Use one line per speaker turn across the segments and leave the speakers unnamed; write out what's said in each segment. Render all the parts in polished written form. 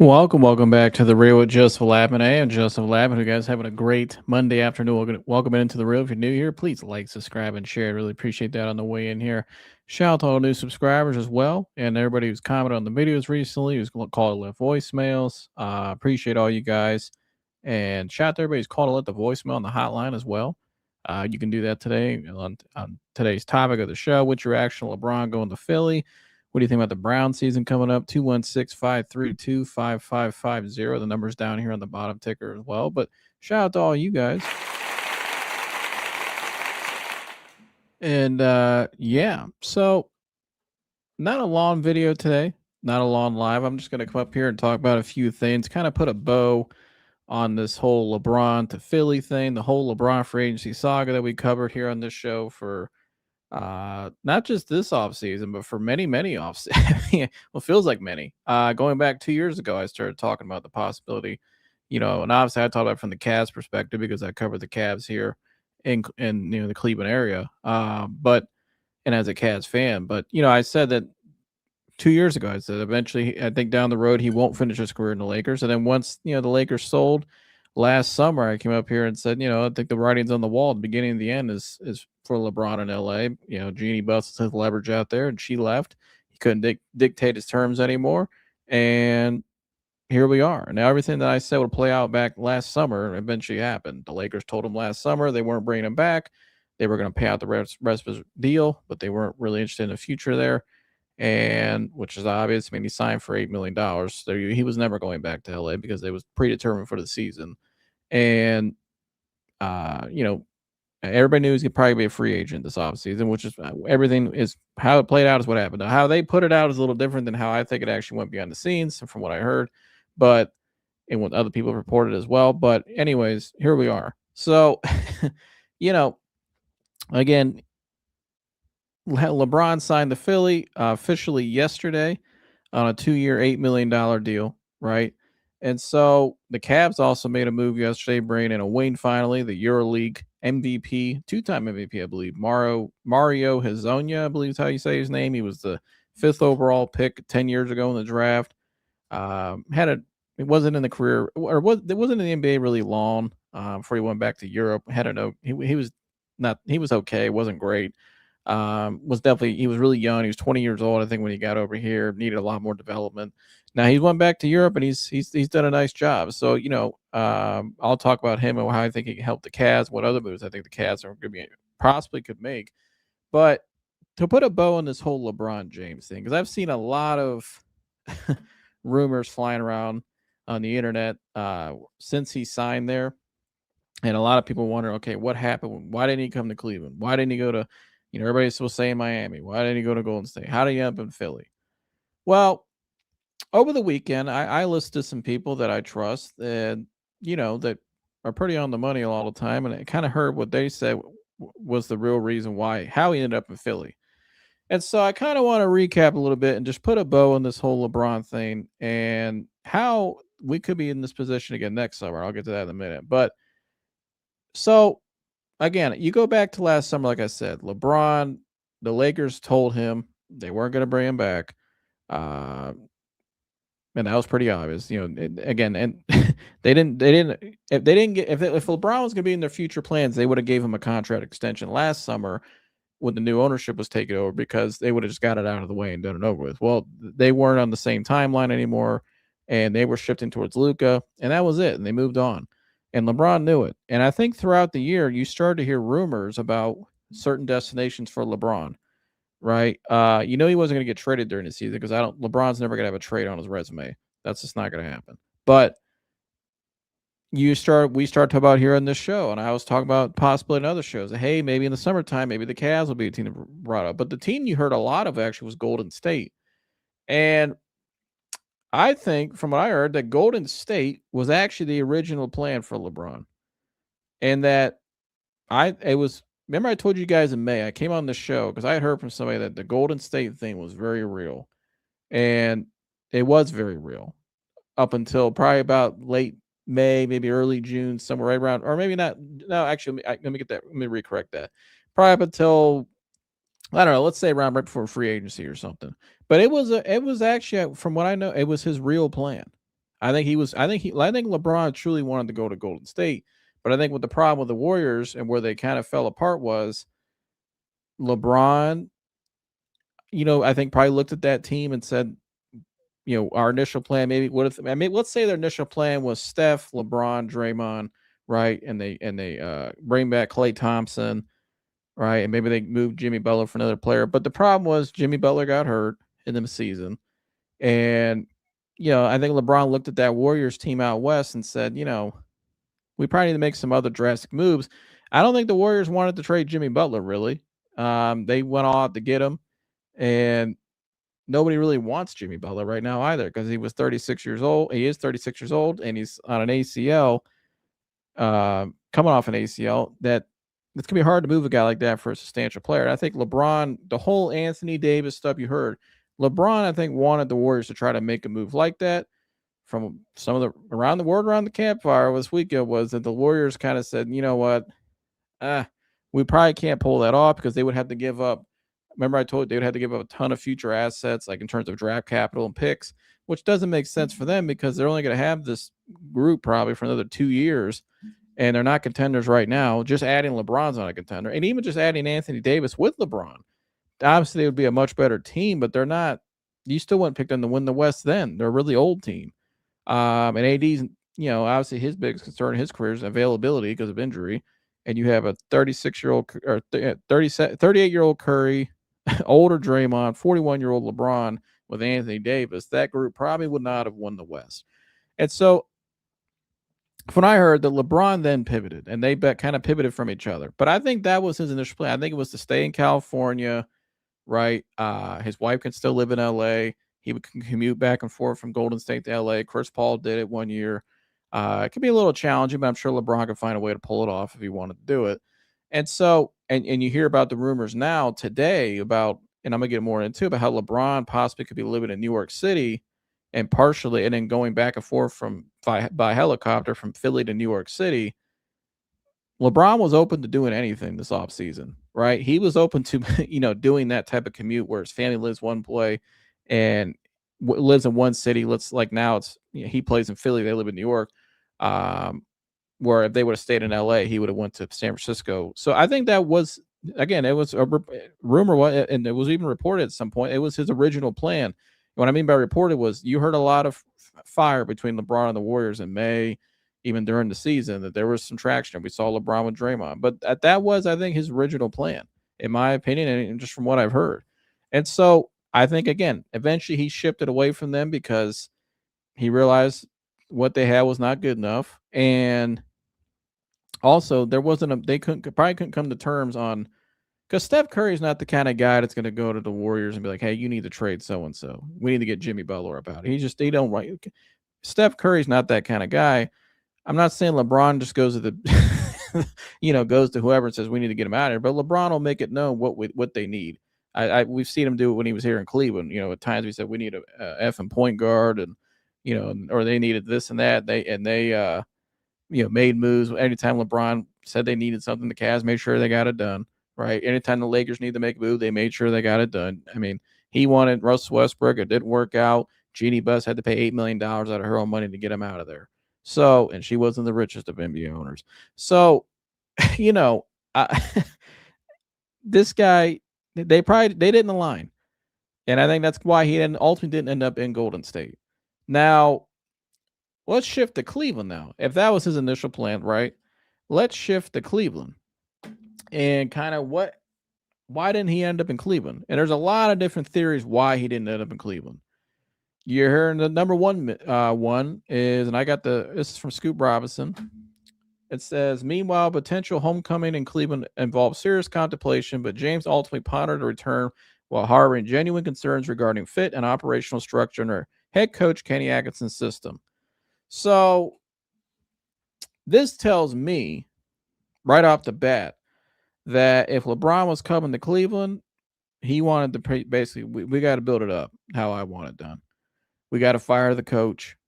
Welcome back to the Real with Joseph Labman. I am Joseph Labman. You guys having a great Monday afternoon. Welcome into the Real. If you're new here, please like, subscribe, and share. I really appreciate that on the way in here. Shout out to all the new subscribers as well, and everybody who's commented on the videos recently, who's called to left voicemails. Appreciate all you guys, and shout out to everybody who's called to let the voicemail on the hotline as well. You can do that today on today's topic of the show. What's your actual LeBron going to Philly? What do you think about the Brown season coming up? 216-532-5550. The number's down here on the bottom ticker as well. But shout out to all you guys. And yeah, so not a long video today, not a long live. I'm just going to come up here and talk about a few things, kind of put a bow on this whole LeBron to Philly thing, the whole LeBron free agency saga that we covered here on this show for not just this offseason, but for many off well, feels like many. Going back 2 years ago, I started talking about the possibility, and obviously I talked about it from the Cavs perspective because I covered the Cavs here in the Cleveland area. But and as a Cavs fan, but I said that 2 years ago, I said eventually I think down the road he won't finish his career in the Lakers. And then once the Lakers sold last summer, I came up here and said, I think the writing's on the wall. The beginning and the end is for LeBron in LA. Jeannie busted his leverage out there and she left. He couldn't dictate his terms anymore. And here we are. Now everything that I said would play out back last summer eventually happened. The Lakers told him last summer they weren't bringing him back. They were going to pay out the rest of his deal, but they weren't really interested in the future there. And which is obvious. I mean, he signed for $8 million. So he was never going back to LA because it was predetermined for the season. And, everybody knew he could probably be a free agent this offseason, which is everything is how it played out is what happened. Now, how they put it out is a little different than how I think it actually went behind the scenes from what I heard, and what other people reported as well. But anyways, here we are. So, again, LeBron signed to Philly officially yesterday on a 2-year, $8 million deal, right? And so the Cavs also made a move yesterday, bringing in a wing finally, the EuroLeague MVP, two-time MVP, I believe, Mario Hezonja, I believe is how you say his name. He was the 5th overall pick 10 years ago in the draft. It wasn't in the career, or it wasn't in the NBA really long before he went back to Europe. He was okay, wasn't great. He was really young. He was 20 years old, I think, when he got over here. Needed a lot more development. Now he went back to Europe and he's done a nice job. So I'll talk about him and how I think he can help the Cavs. What other moves I think the Cavs are going to possibly could make. But to put a bow on this whole LeBron James thing, because I've seen a lot of rumors flying around on the internet since he signed there, and a lot of people wonder, okay, what happened? Why didn't he come to Cleveland? Why didn't he go to everybody's supposed to say Miami. Why didn't he go to Golden State? How did he end up in Philly? Well, over the weekend, I listened to some people that I trust and, that are pretty on the money a lot of the time. And I kind of heard what they said was the real reason how he ended up in Philly. And so I kind of want to recap a little bit and just put a bow on this whole LeBron thing and how we could be in this position again next summer. I'll get to that in a minute. But so again, you go back to last summer, like I said, LeBron, the Lakers told him they weren't going to bring him back. And that was pretty obvious, again, and if LeBron was going to be in their future plans, they would have gave him a contract extension last summer when the new ownership was taken over because they would have just got it out of the way and done it over with. Well, they weren't on the same timeline anymore and they were shifting towards Luka and that was it. And they moved on. And LeBron knew it. And I think throughout the year, you started to hear rumors about certain destinations for LeBron, right? He wasn't going to get traded during the season because LeBron's never going to have a trade on his resume. That's just not going to happen. But we start talking about here on this show, and I was talking about possibly in other shows. Hey, maybe in the summertime, maybe the Cavs will be a team that brought up. But the team you heard a lot of actually was Golden State. And I think, from what I heard, that Golden State was actually the original plan for LeBron. And that remember I told you guys in May, I came on the show because I had heard from somebody that the Golden State thing was very real. And it was very real up until probably about late May, maybe early June, somewhere right around, or maybe not. No, actually, let me recorrect that. Probably up until, I don't know, let's say around right before free agency or something. But it was actually, from what I know, it was his real plan. I think LeBron truly wanted to go to Golden State, but I think what the problem with the Warriors and where they kind of fell apart was LeBron, I think probably looked at that team and said, our initial plan, maybe what if I mean let's say their initial plan was Steph, LeBron, Draymond, right? And they bring back Klay Thompson, right? And maybe they move Jimmy Butler for another player. But the problem was Jimmy Butler got hurt in the season. And I think LeBron looked at that Warriors team out west and said, we probably need to make some other drastic moves. I don't think the Warriors wanted to trade Jimmy Butler really. They went all out to get him, and nobody really wants Jimmy Butler right now either because he was 36 years old. He is 36 years old, and he's on an ACL, coming off an ACL. That it's gonna be hard to move a guy like that for a substantial player. And I think LeBron, the whole Anthony Davis stuff you heard, LeBron, I think wanted the Warriors to try to make a move like that. From some of the around the word around the campfire this weekend was that the Warriors kind of said, you know what, we probably can't pull that off because they would have to give up. Remember, I told you they would have to give up a ton of future assets, like in terms of draft capital and picks, which doesn't make sense for them because they're only going to have this group probably for another 2 years, and they're not contenders right now. Just adding LeBron's not a contender, and even just adding Anthony Davis with LeBron, obviously they would be a much better team, but they're not. You still wouldn't pick them to win the West. Then they're a really old team, and AD's obviously his biggest concern in his career is availability because of injury. And you have a 36-year-old or 38-year-old Curry, older Draymond, 41-year-old LeBron with Anthony Davis. That group probably would not have won the West. And so when I heard that LeBron then pivoted, and they kind of pivoted from each other. But I think that was his initial plan. I think it was to stay in California, right? His wife could still live in LA. He would commute back and forth from Golden State to LA. Chris Paul did it one year. It could be a little challenging, but I'm sure LeBron could find a way to pull it off if he wanted to do it. And so, and you hear about the rumors now today about, and I'm gonna get more into about how LeBron possibly could be living in New York City and partially, and then going back and forth by helicopter from Philly to New York City. LeBron was open to doing anything this offseason, right? He was open to, doing that type of commute where his family lives one place and lives in one city. Let's like now it's, he plays in Philly. They live in New York. Where if they would have stayed in LA, he would have went to San Francisco. So I think that was, again, it was a rumor, and it was even reported at some point. It was his original plan. What I mean by reported was you heard a lot of fire between LeBron and the Warriors in May, even during the season, that there was some traction. We saw LeBron with Draymond, but that was, I think, his original plan, in my opinion, and just from what I've heard. And so I think, again, eventually he shifted away from them because he realized what they had was not good enough. And also, there wasn't they probably couldn't come to terms on, because Steph Curry's not the kind of guy that's going to go to the Warriors and be like, "Hey, you need to trade so and so. We need to get Jimmy Butler about it." They don't right. Steph Curry's not that kind of guy. I'm not saying LeBron just goes to the, goes to whoever and says we need to get him out of here, but LeBron will make it known what they need. We've seen him do it when he was here in Cleveland. At times we said we need a effing point guard, and or they needed this and that. They made moves. Anytime LeBron said they needed something, the Cavs made sure they got it done, right? Anytime the Lakers need to make a move, they made sure they got it done. I mean, he wanted Russell Westbrook. It didn't work out. Jeannie Buss had to pay $8 million out of her own money to get him out of there. So, and she wasn't the richest of NBA owners. So, this guy, they didn't align. And I think that's why he ultimately didn't end up in Golden State. Now, let's shift to Cleveland now. If that was his initial plan, right? Let's shift to Cleveland. And kind of why didn't he end up in Cleveland? And there's a lot of different theories why he didn't end up in Cleveland. You're hearing the number one is, and I got this is from Scoop Robinson. It says, meanwhile, potential homecoming in Cleveland involves serious contemplation, but James ultimately pondered a return while harboring genuine concerns regarding fit and operational structure under head coach Kenny Atkinson's system. So this tells me right off the bat that if LeBron was coming to Cleveland, he wanted to basically, we got to build it up how I want it done. We got to fire the coach,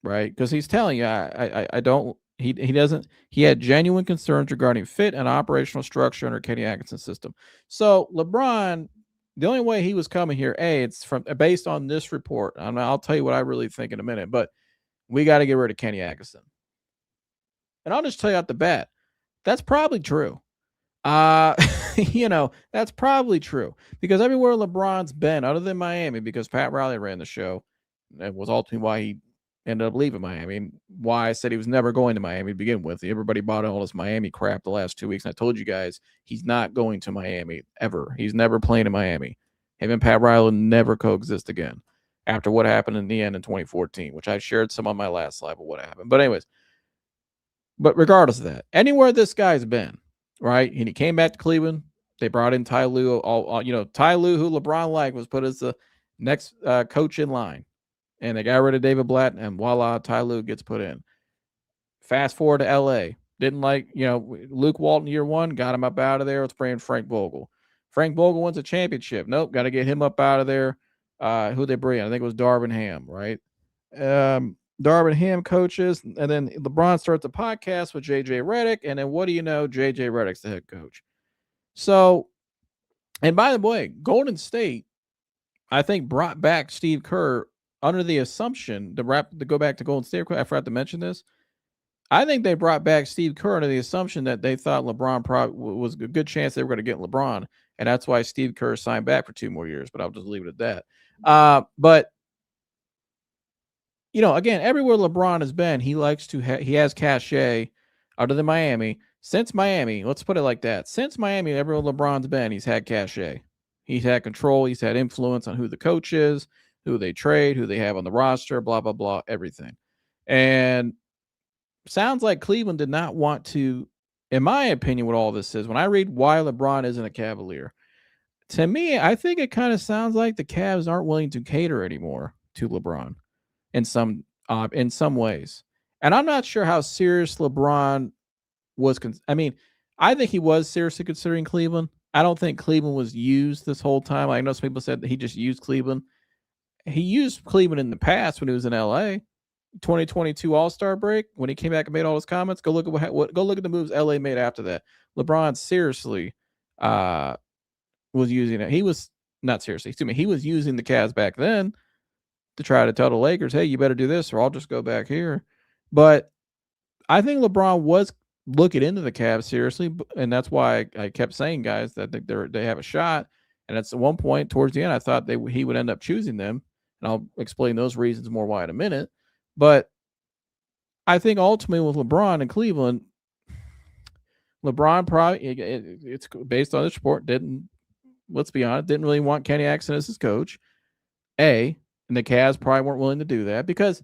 right? Because he's telling you, I don't, he doesn't, he had genuine concerns regarding fit and operational structure under Kenny Atkinson's system. So LeBron, the only way he was coming here, it's based on this report. I'll tell you what I really think in a minute, but we got to get rid of Kenny Atkinson. And I'll just tell you out the bat, that's probably true. That's probably true because everywhere LeBron's been, other than Miami, because Pat Riley ran the show, that was ultimately why he ended up leaving Miami. And why I said he was never going to Miami to begin with. Everybody bought all this Miami crap the last 2 weeks. And I told you guys he's not going to Miami ever. He's never playing in Miami. Him and Pat Riley will never coexist again after what happened in the end in 2014, which I shared some on my last live of what happened. But anyways, but regardless of that, anywhere this guy's been, right? And he came back to Cleveland. They brought in Ty Lue. Ty Lue, who LeBron liked, was put as the next coach in line. And they got rid of David Blatt, and voila, Ty Lue gets put in. Fast forward to L.A. Didn't like, Luke Walton year one, got him up out of there. Let's bring in Frank Vogel. Frank Vogel wins a championship. Nope, got to get him up out of there. Who they bring in? I think it was Darvin Ham, right? Darvin Ham coaches, and then LeBron starts a podcast with J.J. Redick, and then what do you know? J.J. Redick's the head coach. So, and by the way, Golden State, I think, brought back Steve Kerr under the assumption to go back to Golden State. I forgot to mention this. I think they brought back Steve Kerr under the assumption that they thought LeBron was a good chance they were going to get LeBron, and that's why Steve Kerr signed back for 2 more years. But I'll just leave it at that. But again, everywhere LeBron has been, he likes to he has cachet. Other than Miami, since Miami, let's put it like that. Since Miami, everywhere LeBron's been, he's had cachet. He's had control. He's had influence on who the coach is, who they trade, who they have on the roster, blah, blah, blah, everything. And sounds like Cleveland did not want to, in my opinion, what all this is, when I read why LeBron isn't a Cavalier, to me, I think it kind of sounds like the Cavs aren't willing to cater anymore to LeBron in some ways. And I'm not sure how serious LeBron was. I think he was seriously considering Cleveland. I don't think Cleveland was used this whole time. I know some people said that he just used Cleveland. He used Cleveland in the past when he was in LA. 2022 All-Star break, when he came back and made all his comments. Go look at the moves LA made after that. LeBron seriously was using it. He was not seriously. Excuse me. He was using the Cavs back then to try to tell the Lakers, "Hey, you better do this, or I'll just go back here." But I think LeBron was looking into the Cavs seriously, and that's why I kept saying, guys, that they have a shot. And at one point towards the end, I thought he would end up choosing them, and I'll explain those reasons more why in a minute. But I think ultimately with LeBron in Cleveland, LeBron probably, it's based on this report, let's be honest, didn't really want Kenny Atkinson as his coach. And the Cavs probably weren't willing to do that because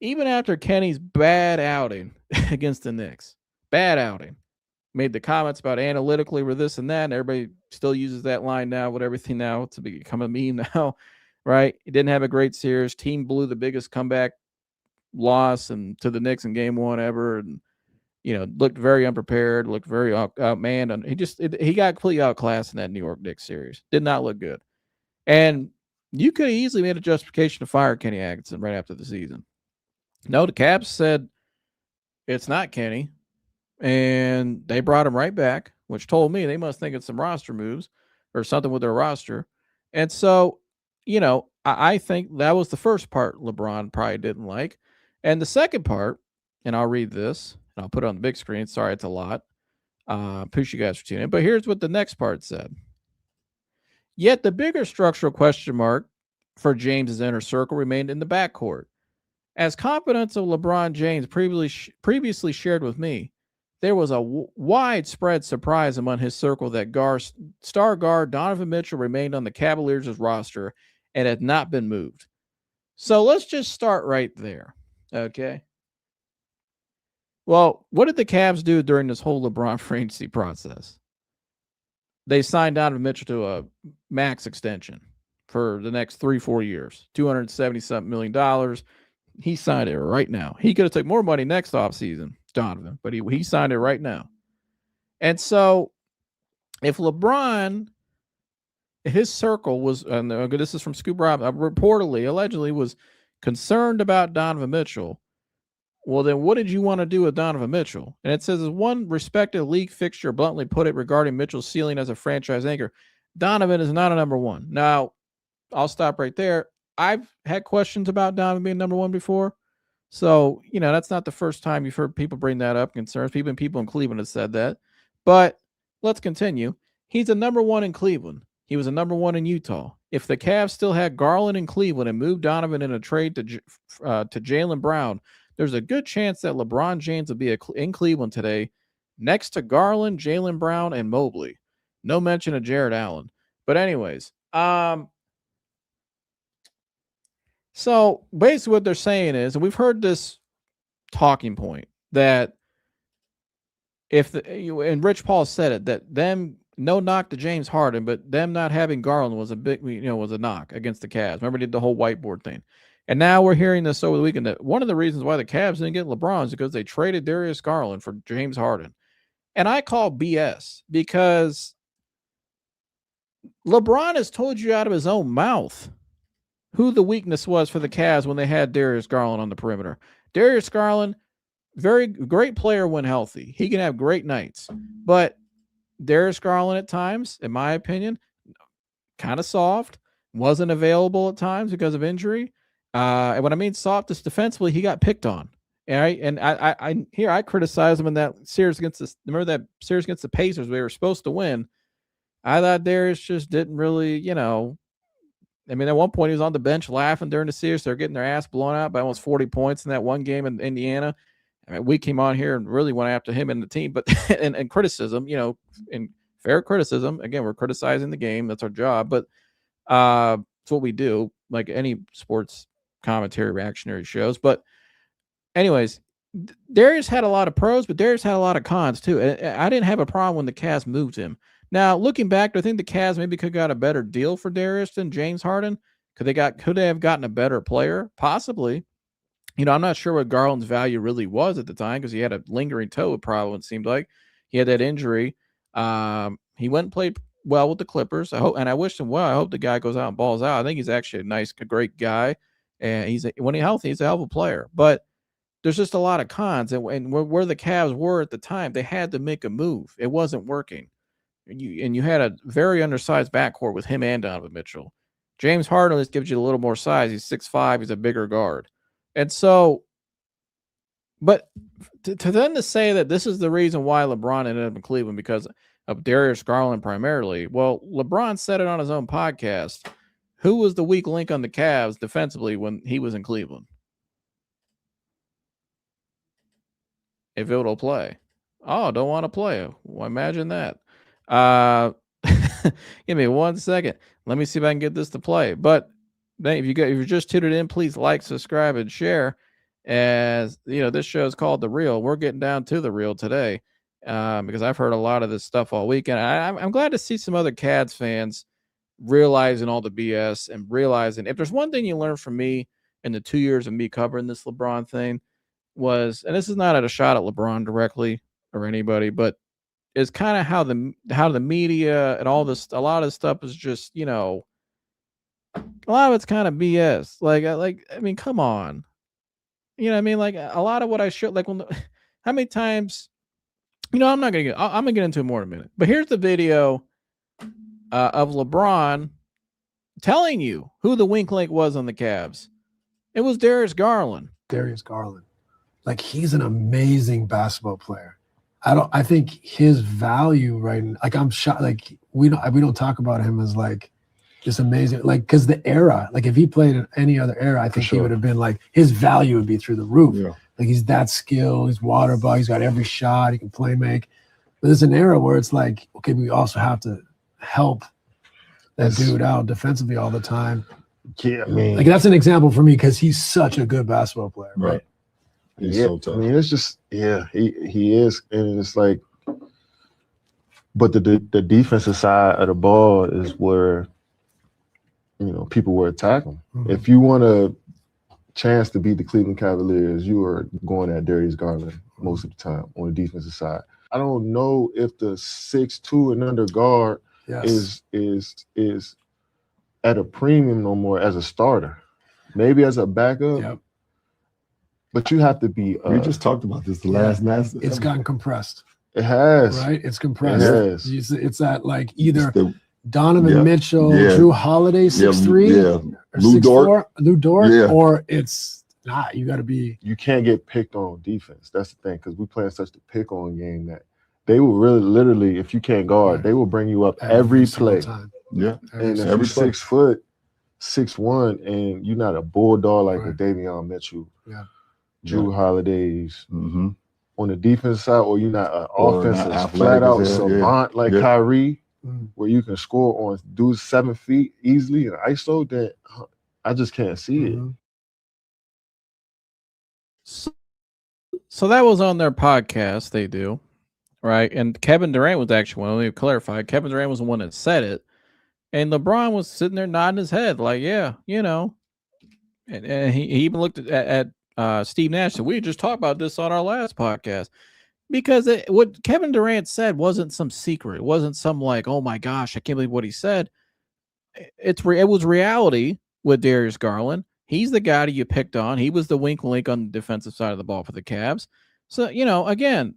even after Kenny's bad outing against the Knicks, made the comments about analytically were this and that, and everybody still uses that line now with everything now to become a meme now, right? He didn't have a great series. Team blew the biggest comeback loss and to the Knicks in game 1 ever, and looked very unprepared, looked very outmanned, and he got completely outclassed in that New York Knicks series. Did not look good, and you could have easily made a justification to fire Kenny Atkinson right after the season. No, the Cavs said it's not Kenny, and they brought him right back, which told me they must think it's some roster moves or something with their roster, and so I think that was the first part LeBron probably didn't like. And the second part, and I'll read this, and I'll put it on the big screen. Sorry, it's a lot. Appreciate you guys for tuning in. But here's what the next part said. Yet the bigger structural question mark for James's inner circle remained in the backcourt. As confidential LeBron James previously shared with me, there was a widespread surprise among his circle that star guard Donovan Mitchell remained on the Cavaliers' roster and had not been moved. So let's just start right there. Okay. Well, what did the Cavs do during this whole LeBron free agency process? They signed Donovan Mitchell to a max extension for the next 3-4 years, $270-something million. He signed it right now. He could have taken more money next offseason, Donovan, but he signed it right now. And so if LeBron, his circle was, and this is from Scoop Rob, reportedly, allegedly was concerned about Donovan Mitchell, well, then what did you want to do with Donovan Mitchell? And it says, as one respected league fixture bluntly put it regarding Mitchell's ceiling as a franchise anchor, Donovan is not a number one. Now, I'll stop right there. I've had questions about Donovan being number one before. So, that's not the first time you've heard people bring that up, concerns. People in Cleveland have said that. But let's continue. He's a number one in Cleveland. He was a number one in Utah. If the Cavs still had Garland in Cleveland and moved Donovan in a trade to Jaylen Brown, there's a good chance that LeBron James will be in Cleveland today next to Garland, Jaylen Brown, and Mobley. No mention of Jared Allen. But anyways, so basically what they're saying is, and we've heard this talking point, that and Rich Paul said it, that them, no knock to James Harden, but them not having Garland was a big, was a knock against the Cavs. Remember, they did the whole whiteboard thing. And now we're hearing this over the weekend that one of the reasons why the Cavs didn't get LeBron is because they traded Darius Garland for James Harden. And I call BS, because LeBron has told you out of his own mouth who the weakness was for the Cavs when they had Darius Garland on the perimeter. Darius Garland, very great player when healthy. He can have great nights. But Darius Garland at times, in my opinion, kind of soft, wasn't available at times because of injury. And when I mean soft, is defensively, he got picked on. All right. And I criticized him in that series against remember that series against the Pacers we were supposed to win. I thought Darius just didn't really, I mean, at one point he was on the bench laughing during the series. They're getting their ass blown out by almost 40 points in that one game in Indiana. I mean, we came on here and really went after him and the team, but and criticism, and fair criticism. Again, we're criticizing the game. That's our job, but it's what we do, like any sports commentary reactionary shows. But anyways, Darius had a lot of pros, but Darius had a lot of cons too. I didn't have a problem when the Cavs moved him. Now, looking back, do I think the Cavs maybe could have got a better deal for Darius than James Harden? Could they have gotten a better player? Possibly. I'm not sure what Garland's value really was at the time, because he had a lingering toe problem, it seemed like. He had that injury. He went and played well with the Clippers. I wish him well. I hope the guy goes out and balls out. I think he's actually a great guy. And when he's healthy, he's a hell of a player. But there's just a lot of cons. And where the Cavs were at the time, they had to make a move. It wasn't working. And you had a very undersized backcourt with him and Donovan Mitchell. James Harden just gives you a little more size. He's 6'5". He's a bigger guard. And so, but to then to say that this is the reason why LeBron ended up in Cleveland because of Darius Garland primarily, well, LeBron said it on his own podcast. Who was the weak link on the Cavs defensively when he was in Cleveland? If it'll play. Oh, don't want to play. Well, imagine that. Give me 1 second. Let me see if I can get this to play. But if you're just tuned in, please like, subscribe, and share. As this show is called The Real. We're getting down to the real today, because I've heard a lot of this stuff all weekend. I'm glad to see some other Cavs fans realizing all the BS and realizing, if there's one thing you learned from me in the 2 years of me covering this LeBron thing, was, and this is not a shot at LeBron directly or anybody, but is kind of how the media and all this, a lot of this stuff is just, a lot of it's kind of BS. I mean, come on. You know what I mean? Like a lot of what I showed, like how many times, I'm gonna get into it more in a minute, but here's the video of LeBron telling you who the wink link was on the Cavs. It was Darius Garland.
Like, he's an amazing basketball player. I think his value right now, like, I'm shocked. Like, we don't talk about him as like just amazing. Like, because the era, like if he played in any other era, I think he would have been like, his value would be through the roof. Yeah. Like, he's that skilled, he's water bug, he's got every shot, he can play make. But there's an era where it's like, okay, we also have to help that dude out defensively all the time.
Yeah, I mean,
like, that's an example for me because he's such a good basketball player.
Right. He's so tough. I mean, it's just, he is. And it's like, but the defensive side of the ball is where, people were attacking. Mm-hmm. If you want a chance to beat the Cleveland Cavaliers, you are going at Darius Garland most of the time on the defensive side. I don't know if the 6'2" and under guard is at a premium no more as a starter. Maybe as a backup. Yep. But you have to be.
We just talked about this last night.
It's gotten compressed.
It has.
Right? It's compressed.
It has.
It's at like either Donovan Mitchell, Drew Holiday, 6'3", or 6'4", Lou Dort, or it's Nah, you got to be.
You can't get picked on defense. That's the thing, because we playing such a pick on game that they will really, literally, if you can't guard, they will bring you up every play.
Time.
Yeah,
and if you're 6 foot, 6'1", and you're not a bulldog like a Davion Mitchell, Drew Holidays, on the defense side, or you're not an offensive flat out savant like Kyrie, where you can score on dudes 7 feet easily and ISO, then I just can't see it.
So that was on their podcast. They do, right? And Kevin Durant was actually one. Let me clarify. Kevin Durant was the one that said it, and LeBron was sitting there nodding his head, like, "Yeah, you know." And he even looked at Steve Nash. Said, "We just talked about this on our last podcast." Because what Kevin Durant said wasn't some secret. It wasn't some like, "Oh my gosh, I can't believe what he said." It was reality with Darius Garland. He's the guy that you picked on. He was the wink link on the defensive side of the ball for the Cavs. So, again,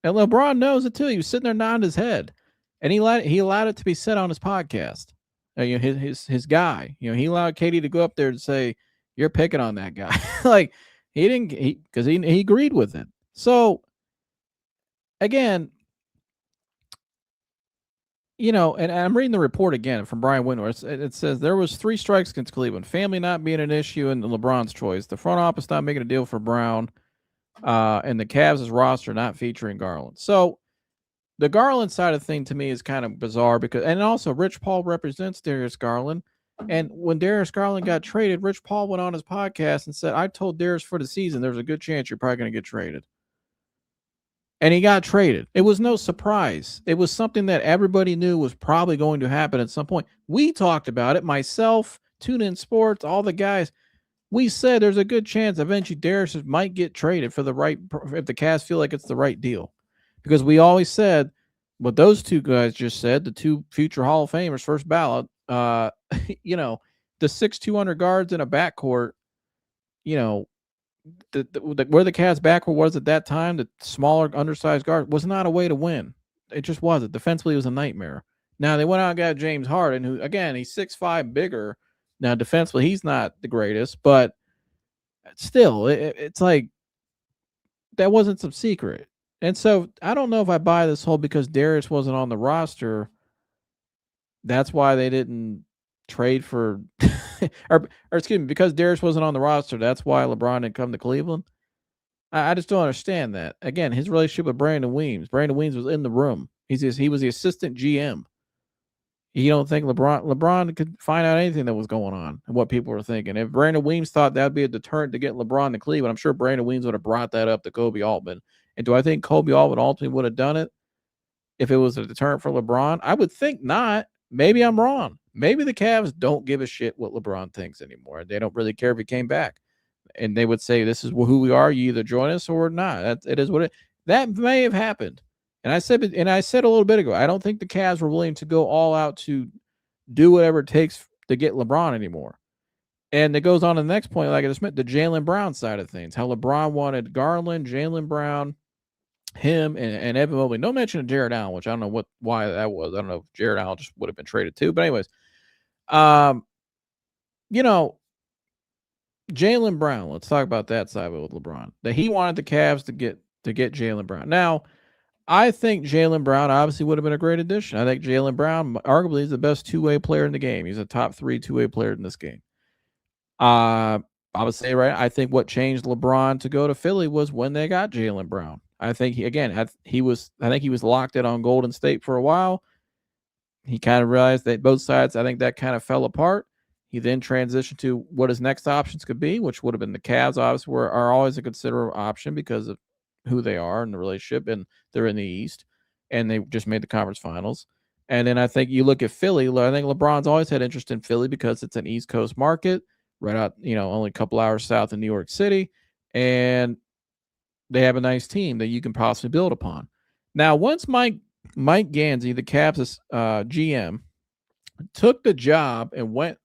and LeBron knows it too. He was sitting there nodding his head, and he allowed it to be said on his podcast. His guy. He allowed Katie to go up there and say, "You're picking on that guy." Like because he agreed with it. So again, and I'm reading the report again from Brian Windhorst. It says there was 3 strikes against Cleveland. Family not being an issue and LeBron's choice. The front office not making a deal for Brown. And the Cavs' roster not featuring Garland. So the Garland side of thing to me is kind of bizarre and also Rich Paul represents Darius Garland. And when Darius Garland got traded, Rich Paul went on his podcast and said, "I told Darius for the season, there's a good chance you're probably going to get traded." And he got traded. It was no surprise. It was something that everybody knew was probably going to happen at some point. We talked about it, myself, Tune In Sports, all the guys. We said there's a good chance eventually Darius might get traded if the Cavs feel like it's the right deal. Because we always said what those 2 guys just said, the 2 future Hall of Famers, first ballot, the 6'2" guards in a backcourt, where the Cavs backcourt was at that time, the smaller, undersized guard was not a way to win. It just wasn't. Defensively, it was a nightmare. Now, they went out and got James Harden, who, again, he's 6'5", bigger. Now, defensively, he's not the greatest, but still, it's like that wasn't some secret. And so I don't know if I buy this whole because Darius wasn't on the roster, that's why they didn't trade for or excuse me, because Darius wasn't on the roster, that's why LeBron didn't come to Cleveland. I just don't understand that. Again, his relationship with Brandon Weems. Brandon Weems was in the room. He was the assistant GM. You don't think LeBron could find out anything that was going on and what people were thinking? If Brandon Weems thought that would be a deterrent to get LeBron to Cleveland, I'm sure Brandon Weems would have brought that up to Kobe Altman. And do I think Kobe Altman ultimately would have done it if it was a deterrent for LeBron? I would think not. Maybe I'm wrong. Maybe the Cavs don't give a shit what LeBron thinks anymore. They don't really care if he came back. And they would say, "This is who we are. You either join us or not." It is what it. That may have happened. And I said a little bit ago, I don't think the Cavs were willing to go all out to do whatever it takes to get LeBron anymore. And it goes on to the next point, like I just meant, the Jaylen Brown side of things, how LeBron wanted Garland, Jaylen Brown, him, and Evan Mobley. No mention of Jared Allen, which I don't know why that was. I don't know if Jared Allen just would have been traded too. But anyways, Jaylen Brown, let's talk about that side of it with LeBron. That he wanted the Cavs to get Jaylen Brown. Now, I think Jaylen Brown obviously would have been a great addition. I think Jaylen Brown arguably is the best two-way player in the game. He's a top 3 two-way player in this game. I would say, right, I think what changed LeBron to go to Philly was when they got Jaylen Brown. I think he was locked in on Golden State for a while. He kind of realized that both sides, I think that kind of fell apart. He then transitioned to what his next options could be, which would have been the Cavs, obviously, are always a considerable option because of who they are in the relationship, and they're in the East, and they just made the conference finals. And then I think you look at Philly. I think LeBron's always had interest in Philly because it's an East Coast market, right out, only a couple hours south of New York City, and they have a nice team that you can possibly build upon. Now, once Mike Gansey, the Cavs GM, took the job and went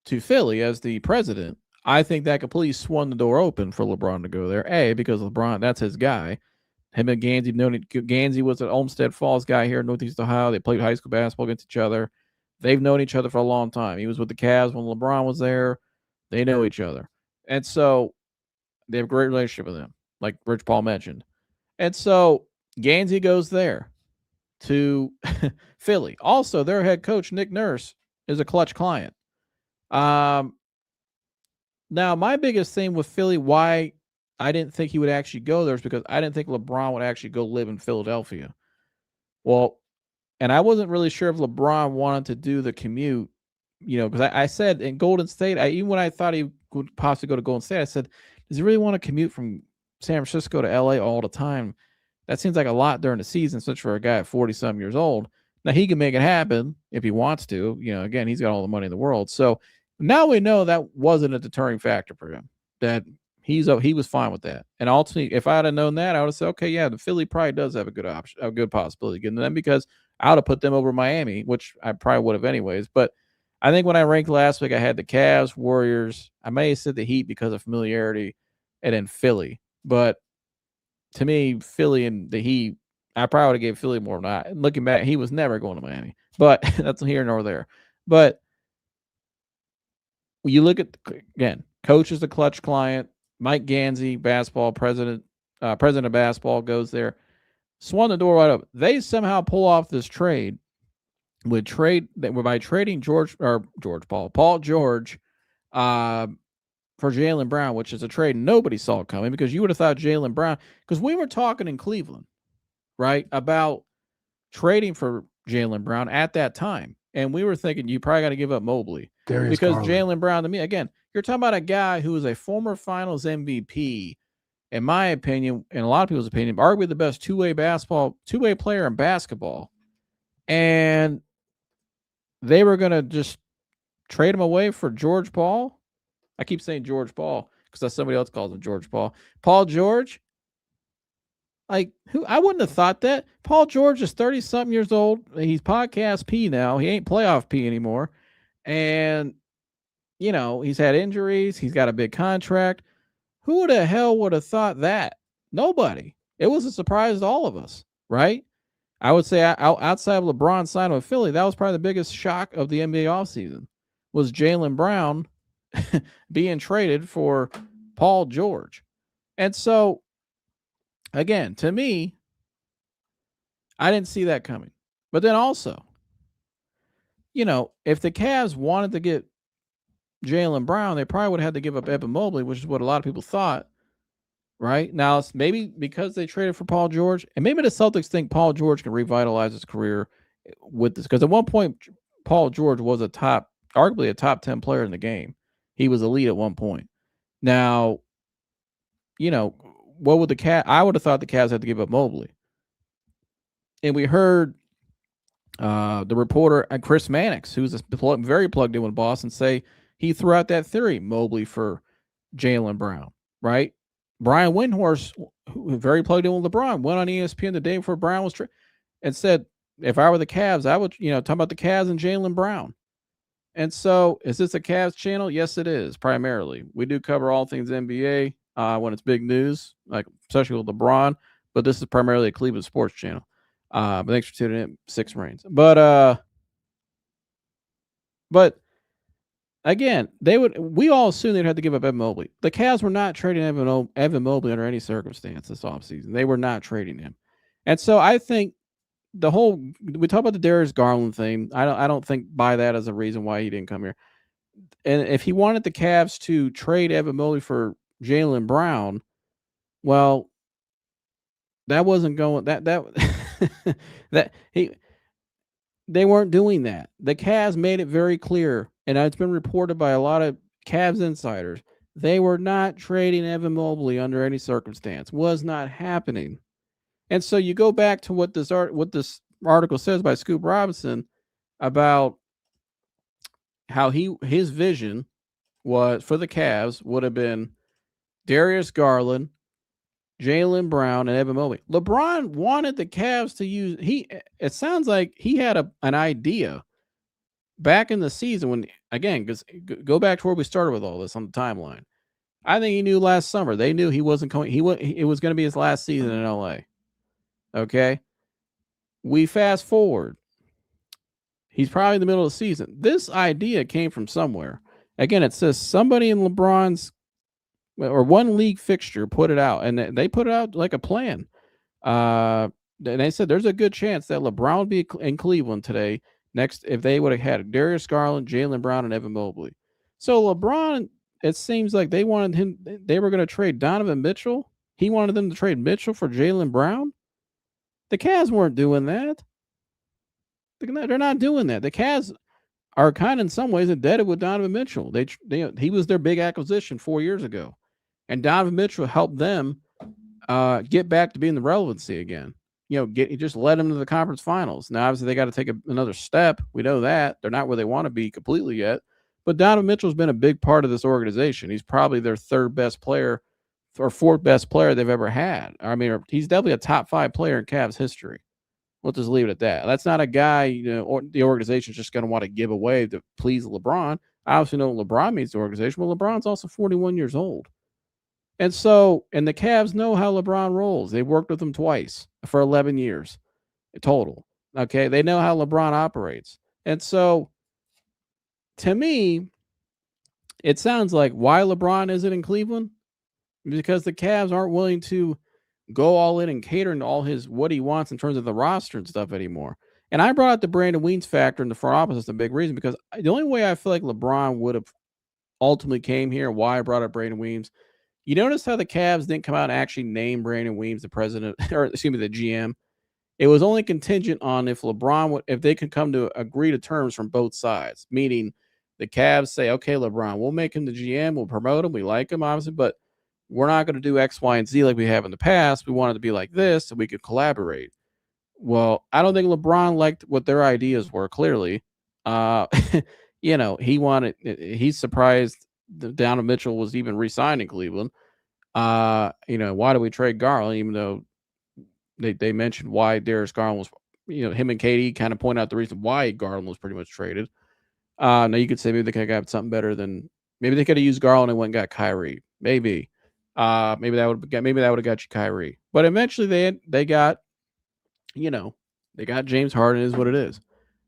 to Philly as the president, I think that completely swung the door open for LeBron to go there. Because LeBron, that's his guy. Him and Gansey, Gansey was an Olmsted Falls guy here in Northeast Ohio. They played high school basketball against each other. They've known each other for a long time. He was with the Cavs when LeBron was there. They know each other. And so they have a great relationship with him, like Rich Paul mentioned. And so Gansey goes there to Philly. Also, their head coach, Nick Nurse, is a Clutch client. Now, my biggest thing with Philly, why I didn't think he would actually go there, is because I didn't think LeBron would actually go live in Philadelphia. Well, and I wasn't really sure if LeBron wanted to do the commute, because I said in Golden State, even when I thought he would possibly go to Golden State, I said, does he really want to commute from San Francisco to LA all the time? That seems like a lot during the season, such for a guy at 40-some years old. Now, he can make it happen if he wants to. Again, he's got all the money in the world. So now we know that wasn't a deterring factor for him, that he was fine with that. And ultimately, if I had known that, I would have said, okay, yeah, the Philly probably does have a good option, a good possibility of getting them, because I would have put them over Miami, which I probably would have anyways. But I think when I ranked last week, I had the Cavs, Warriors. I may have said the Heat because of familiarity, and then Philly. But to me, Philly and the Heat, I probably would have gave Philly more than I. Looking back, he was never going to Miami. But that's here nor there. But when you look at, again, coach is the Clutch client. Mike Gansey, basketball president of basketball, goes there. Swung the door wide open. They somehow pull off this trade by trading Paul George, for Jaylen Brown, which is a trade nobody saw coming, because you would have thought Jaylen Brown, because we were talking in Cleveland, right, about trading for Jaylen Brown at that time. And we were thinking you probably got to give up Mobley, because Jaylen Brown, to me, again, you're talking about a guy who is a former Finals MVP, in my opinion, in a lot of people's opinion, arguably the best two-way player in basketball. And they were going to just trade him away for George Paul. I keep saying George Paul because somebody else calls him George Paul. Paul George? Like, who? I wouldn't have thought that. Paul George is 30-something years old. He's podcast P now. He ain't playoff P anymore. And, he's had injuries. He's got a big contract. Who the hell would have thought that? Nobody. It was a surprise to all of us, right? I would say outside of LeBron signing with Philly, that was probably the biggest shock of the NBA offseason, was Jaylen Brown being traded for Paul George. And so, again, to me, I didn't see that coming. But then also, if the Cavs wanted to get Jaylen Brown, they probably would have had to give up Evan Mobley, which is what a lot of people thought. Right? Now, it's maybe because they traded for Paul George, and maybe the Celtics think Paul George can revitalize his career with this. Because at one point, Paul George was arguably a top 10 player in the game. He was elite at one point. Now, what would I would have thought the Cavs had to give up Mobley. And we heard the reporter, Chris Mannix, who's very plugged in with Boston, say he threw out that theory, Mobley for Jaylen Brown, right? Brian Windhorst, who very plugged in with LeBron, went on ESPN the day before Brown was and said, if I were the Cavs, I would, talk about the Cavs and Jaylen Brown. And so, is this a Cavs channel? Yes, it is, primarily. We do cover all things NBA when it's big news, like especially with LeBron, but this is primarily a Cleveland sports channel. But thanks for tuning in, Six Reigns. But again, we all assumed they'd have to give up Evan Mobley. The Cavs were not trading Evan Mobley under any circumstance this offseason. They were not trading him. And so I think we talk about the Darius Garland thing. I don't think buy that as a reason why he didn't come here. And if he wanted the Cavs to trade Evan Mobley for Jaylen Brown, well, that wasn't going they weren't doing that. The Cavs made it very clear, and it's been reported by a lot of Cavs insiders, they were not trading Evan Mobley under any circumstance. Was not happening. And so you go back to what this article says by Scoop Robinson about how his vision was for the Cavs would have been Darius Garland, Jaylen Brown, and Evan Mobley. LeBron wanted the Cavs to use. It sounds like he had an idea back in the season when, again, because go back to where we started with all this on the timeline. I think he knew last summer. They knew he wasn't going. It was going to be his last season in LA. Okay, we fast forward. He's probably in the middle of the season. This idea came from somewhere. Again, it says somebody in LeBron's or one league fixture put it out, and they put it out like a plan. And they said there's a good chance that LeBron would be in Cleveland today. Next, if they would have had Darius Garland, Jaylen Brown, and Evan Mobley. So LeBron, it seems like they wanted him. They were going to trade Donovan Mitchell. He wanted them to trade Mitchell for Jaylen Brown. The Cavs weren't doing that. They're not doing that. The Cavs are kind of in some ways indebted with Donovan Mitchell. He was their big acquisition 4 years ago, and Donovan Mitchell helped them get back to being the relevancy again. Just led them to the conference finals. Now, obviously, they got to take another step. We know that they're not where they want to be completely yet. But Donovan Mitchell's been a big part of this organization. He's probably their third best player or fourth best player they've ever had. I mean, he's definitely a top 5 player in Cavs history. We'll just leave it at that. That's not a guy, or the organization's just going to want to give away to please LeBron. I obviously know LeBron means the organization, but LeBron's also 41 years old. And the Cavs know how LeBron rolls. They've worked with him twice for 11 years total. Okay. They know how LeBron operates. And so, to me, it sounds like why LeBron isn't in Cleveland? Because the Cavs aren't willing to go all in and cater to all what he wants in terms of the roster and stuff anymore. And I brought up the Brandon Weems factor in the front office as a big reason, because the only way I feel like LeBron would have ultimately came here, why I brought up Brandon Weems, you notice how the Cavs didn't come out and actually name Brandon Weems the president, or excuse me, the GM. It was only contingent on if they could come to agree to terms from both sides, meaning the Cavs say, okay, LeBron, we'll make him the GM, we'll promote him, we like him, obviously, but we're not going to do X, Y, and Z like we have in the past. We want it to be like this, so we could collaborate. Well, I don't think LeBron liked what their ideas were, clearly. He's surprised that Donovan Mitchell was even re-signed in Cleveland. Why do we trade Garland, even though they mentioned why Darius Garland was, him and KD kind of point out the reason why Garland was pretty much traded. Now you could say maybe they could have got something better than, maybe they could have used Garland and went and got Kyrie. Maybe that would have got you Kyrie. But eventually they got, they got James Harden, is what it is.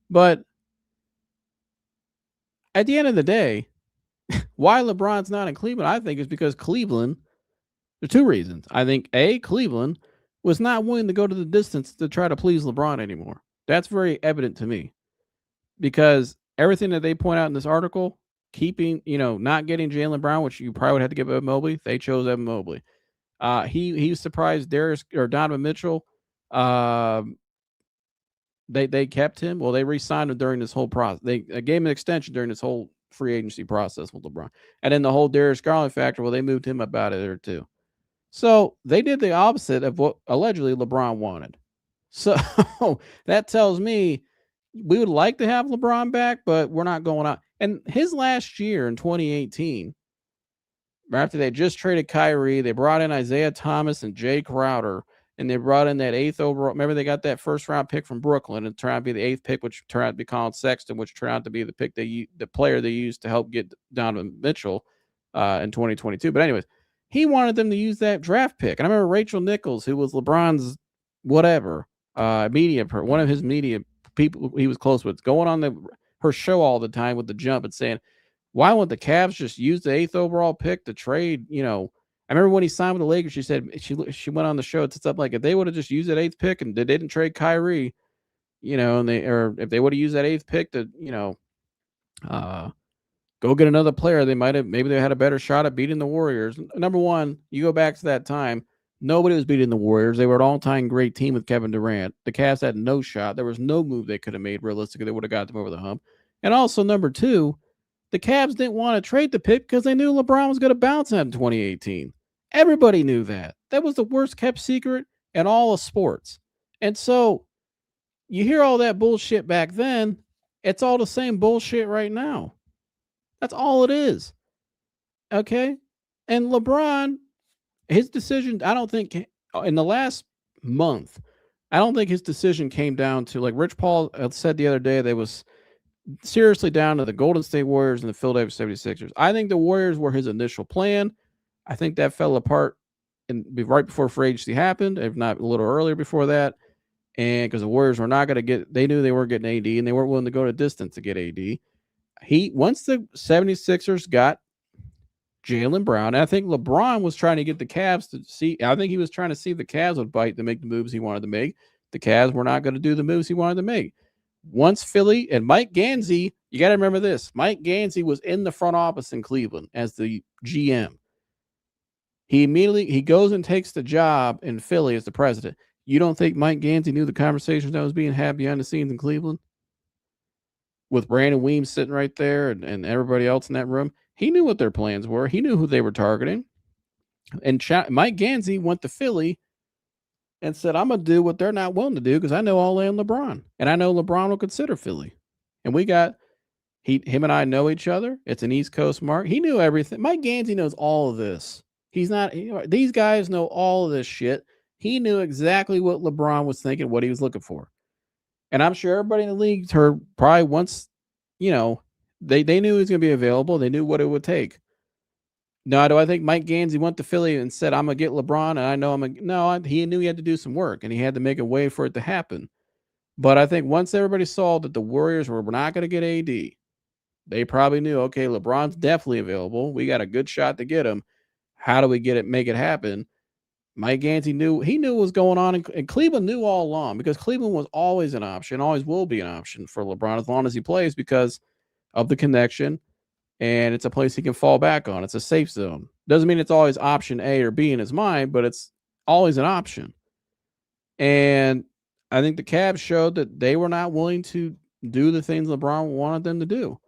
But at the end of the day, why LeBron's not in Cleveland, I think, is because Cleveland, there's two reasons. I think Cleveland was not willing to go to the distance to try to please LeBron anymore. That's very evident to me, because everything that they point out in this article, keeping, not getting Jaylen Brown, which you probably would have to give Evan Mobley. They chose Evan Mobley. He surprised Darius or Donovan Mitchell. They kept him. Well, they re-signed him during this whole process. They gave him an extension during this whole free agency process with LeBron. And then the whole Darius Garland factor, well, they moved him up out of there too. So they did the opposite of what allegedly LeBron wanted. So that tells me we would like to have LeBron back, but we're not going out. And his last year in 2018, after they just traded Kyrie, they brought in Isaiah Thomas and Jay Crowder, and they brought in that 8th overall. Remember, they got that first round pick from Brooklyn, and it turned out to be the 8th pick, which turned out to be Colin Sexton, which turned out to be the player they used to help get Donovan Mitchell in 2022. But anyways, he wanted them to use that draft pick. And I remember Rachel Nichols, who was LeBron's one of his media people he was close with, going on her show all the time with The Jump and saying, why won't the Cavs just use the 8th overall pick to trade? I remember when he signed with the Lakers, she said, she went on the show, it's up like, if they would have just used that 8th pick and they didn't trade Kyrie, or if they would have used that 8th pick to, go get another player, maybe they had a better shot at beating the Warriors. Number one, you go back to that time, nobody was beating the Warriors. They were an all-time great team with Kevin Durant. The Cavs had no shot. There was no move they could have made realistically that would have got them over the hump. And also, number two, the Cavs didn't want to trade the pick because they knew LeBron was going to bounce out in 2018. Everybody knew that. That was the worst kept secret in all of sports. And so you hear all that bullshit back then. It's all the same bullshit right now. That's all it is. Okay? And LeBron, his decision, I don't think in the last month, I don't think his decision came down to, like Rich Paul said the other day, they was seriously down to the Golden State Warriors and the Philadelphia 76ers. I think the Warriors were his initial plan. I think that fell apart right before free agency happened, if not a little earlier before that. And because the Warriors were not going to they knew they weren't getting AD, and they weren't willing to go to distance to get AD. Once the 76ers got Jaylen Brown. And I think LeBron was trying to get the Cavs to see. I think he was trying to see if the Cavs would bite to make the moves he wanted to make. The Cavs were not going to do the moves he wanted to make. Once Philly and Mike Gansey, you got to remember this. Mike Gansey was in the front office in Cleveland as the GM. He goes and takes the job in Philly as the president. You don't think Mike Gansey knew the conversations that was being had behind the scenes in Cleveland? With Brandon Weems sitting right there and everybody else in that room? He knew what their plans were. He knew who they were targeting. And Mike Gansey went to Philly and said, I'm going to do what they're not willing to do because I know I'll land LeBron. And I know LeBron will consider Philly. And him and I know each other. It's an East Coast mark. He knew everything. Mike Gansey knows all of this. These guys know all of this shit. He knew exactly what LeBron was thinking, what he was looking for. And I'm sure everybody in the league heard probably once, they knew he was going to be available. They knew what it would take. Now, do I think Mike Gansey went to Philly and said, I'm going to get LeBron, and I know he knew he had to do some work, and he had to make a way for it to happen. But I think once everybody saw that the Warriors were not going to get AD, they probably knew, okay, LeBron's definitely available. We got a good shot to get him. How do we make it happen? Mike Gansey knew what was going on, and Cleveland knew all along because Cleveland was always an option, always will be an option for LeBron as long as he plays because of the connection. And it's a place he can fall back on. It's a safe zone. Doesn't mean it's always option A or B in his mind, but it's always an option. And I think the Cavs showed that they were not willing to do the things LeBron wanted them to do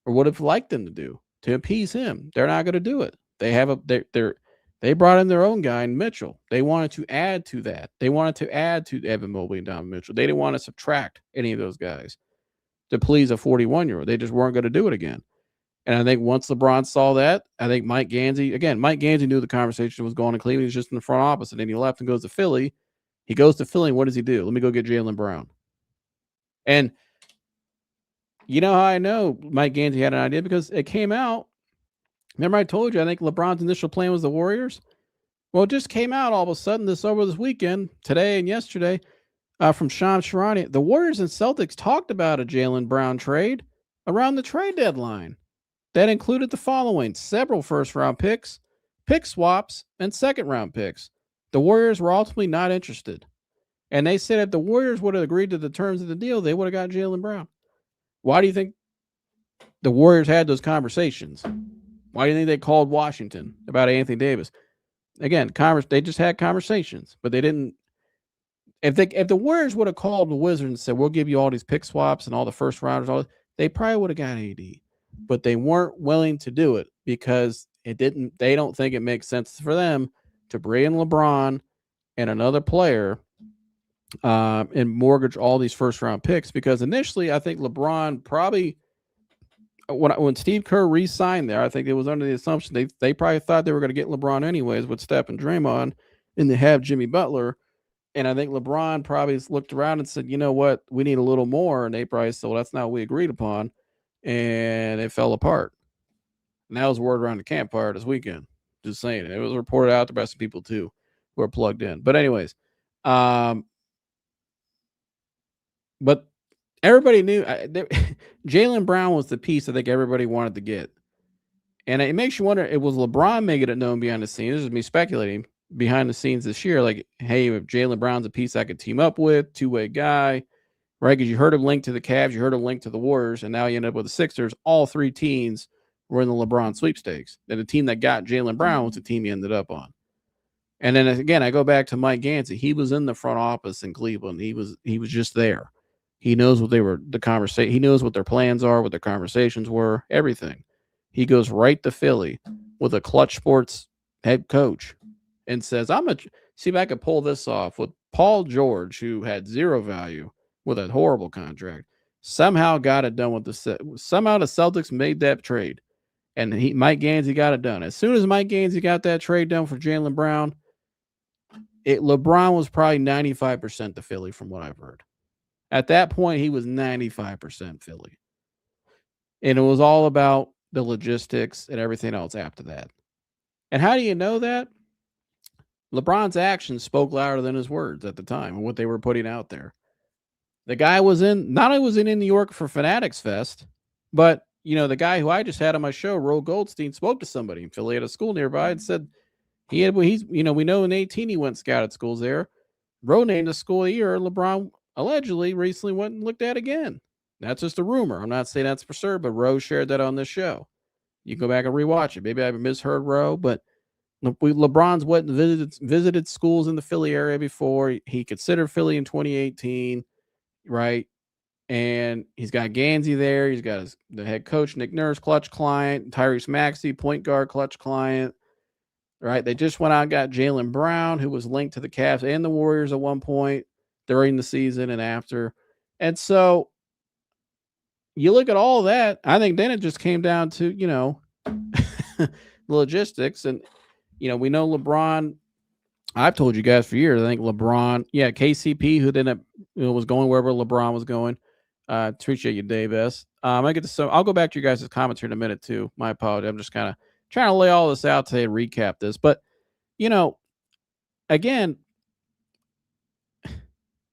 or would have liked them to do to appease him. They're not going to do it. They brought in their own guy in Mitchell. They wanted to add to that. They wanted to add to Evan Mobley and Donovan Mitchell. They didn't want to subtract any of those guys to please a 41-year-old. They just weren't going to do it again. And I think once LeBron saw that, I think Mike Gansey knew the conversation was going in Cleveland. He's just in the front office. And then he left and goes to Philly. He goes to Philly. And what does he do? Let me go get Jaylen Brown. And you know how I know Mike Gansey had an idea? Because it came out. Remember I told you, I think LeBron's initial plan was the Warriors? Well, it just came out all of a sudden over this weekend, today and yesterday, from Sean Sharani. The Warriors and Celtics talked about a Jaylen Brown trade around the trade deadline. That included the following: several first-round picks, pick swaps, and second-round picks. The Warriors were ultimately not interested. And they said if the Warriors would have agreed to the terms of the deal, they would have got Jaylen Brown. Why do you think the Warriors had those conversations? Why do you think they called Washington about Anthony Davis? Again, they just had conversations, but they didn't. If the Warriors would have called the Wizards and said, we'll give you all these pick swaps and all the first-rounders, they probably would have got AD. But they weren't willing to do it because they don't think it makes sense for them to bring in LeBron and another player and mortgage all these first round picks. Because initially, I think LeBron probably, when Steve Kerr re-signed there, I think it was under the assumption they probably thought they were going to get LeBron anyways with Steph and Draymond and they have Jimmy Butler. And I think LeBron probably looked around and said, you know what, we need a little more. And they probably said, well, that's not what we agreed upon. And it fell apart. And that was word around the campfire this weekend. Just saying. It was reported out to the rest of people too who are plugged in. But anyways, but everybody knew Jaylen Brown was the piece I think everybody wanted to get. And it makes you wonder, it was LeBron making it known behind the scenes. This is me speculating behind the scenes this year. Like, hey, if Jaylen Brown's a piece I could team up with, two-way guy. Right, because you heard him linked to the Cavs, you heard him linked to the Warriors, and now you end up with the Sixers. All three teams were in the LeBron sweepstakes. And the team that got Jaylen Brown was the team he ended up on. And then again, I go back to Mike Gansey. He was in the front office in Cleveland. He was just there. He knows what he knows what their plans are, what their conversations were, everything. He goes right to Philly with a Clutch Sports head coach and says, I'm going to see if I can pull this off with Paul George, who had zero value, with a horrible contract, somehow got it done somehow the Celtics made that trade. And Mike Gansey got it done. As soon as Mike Gansey got that trade done for Jaylen Brown, LeBron was probably 95% to Philly from what I've heard. At that point, he was 95% Philly. And it was all about the logistics and everything else after that. And how do you know that? LeBron's actions spoke louder than his words at the time and what they were putting out there. The guy not only was in New York for Fanatics Fest, but the guy who I just had on my show, Ro Goldstein, spoke to somebody in Philly at a school nearby and said we know in 18 he went scouted schools there. Ro named the school of the year. LeBron allegedly recently went and looked at again. That's just a rumor. I'm not saying that's for sure, but Ro shared that on this show. You can go back and rewatch it. Maybe I misheard Ro, but LeBron's went and visited schools in the Philly area before. He considered Philly in 2018, right? And he's got Gansey there. He's got the head coach, Nick Nurse, clutch client, Tyrese Maxey, point guard, clutch client, right? They just went out and got Jaylen Brown, who was linked to the Cavs and the Warriors at one point during the season and after. And so you look at all that, I think then it just came down to, the logistics. And, we know LeBron, I've told you guys for years, I think LeBron, KCP, who then was going wherever LeBron was going. Appreciate you, Dave S. I'll go back to you guys' comments here in a minute too. My apologies. I'm just kind of trying to lay all this out today and recap this. But, again,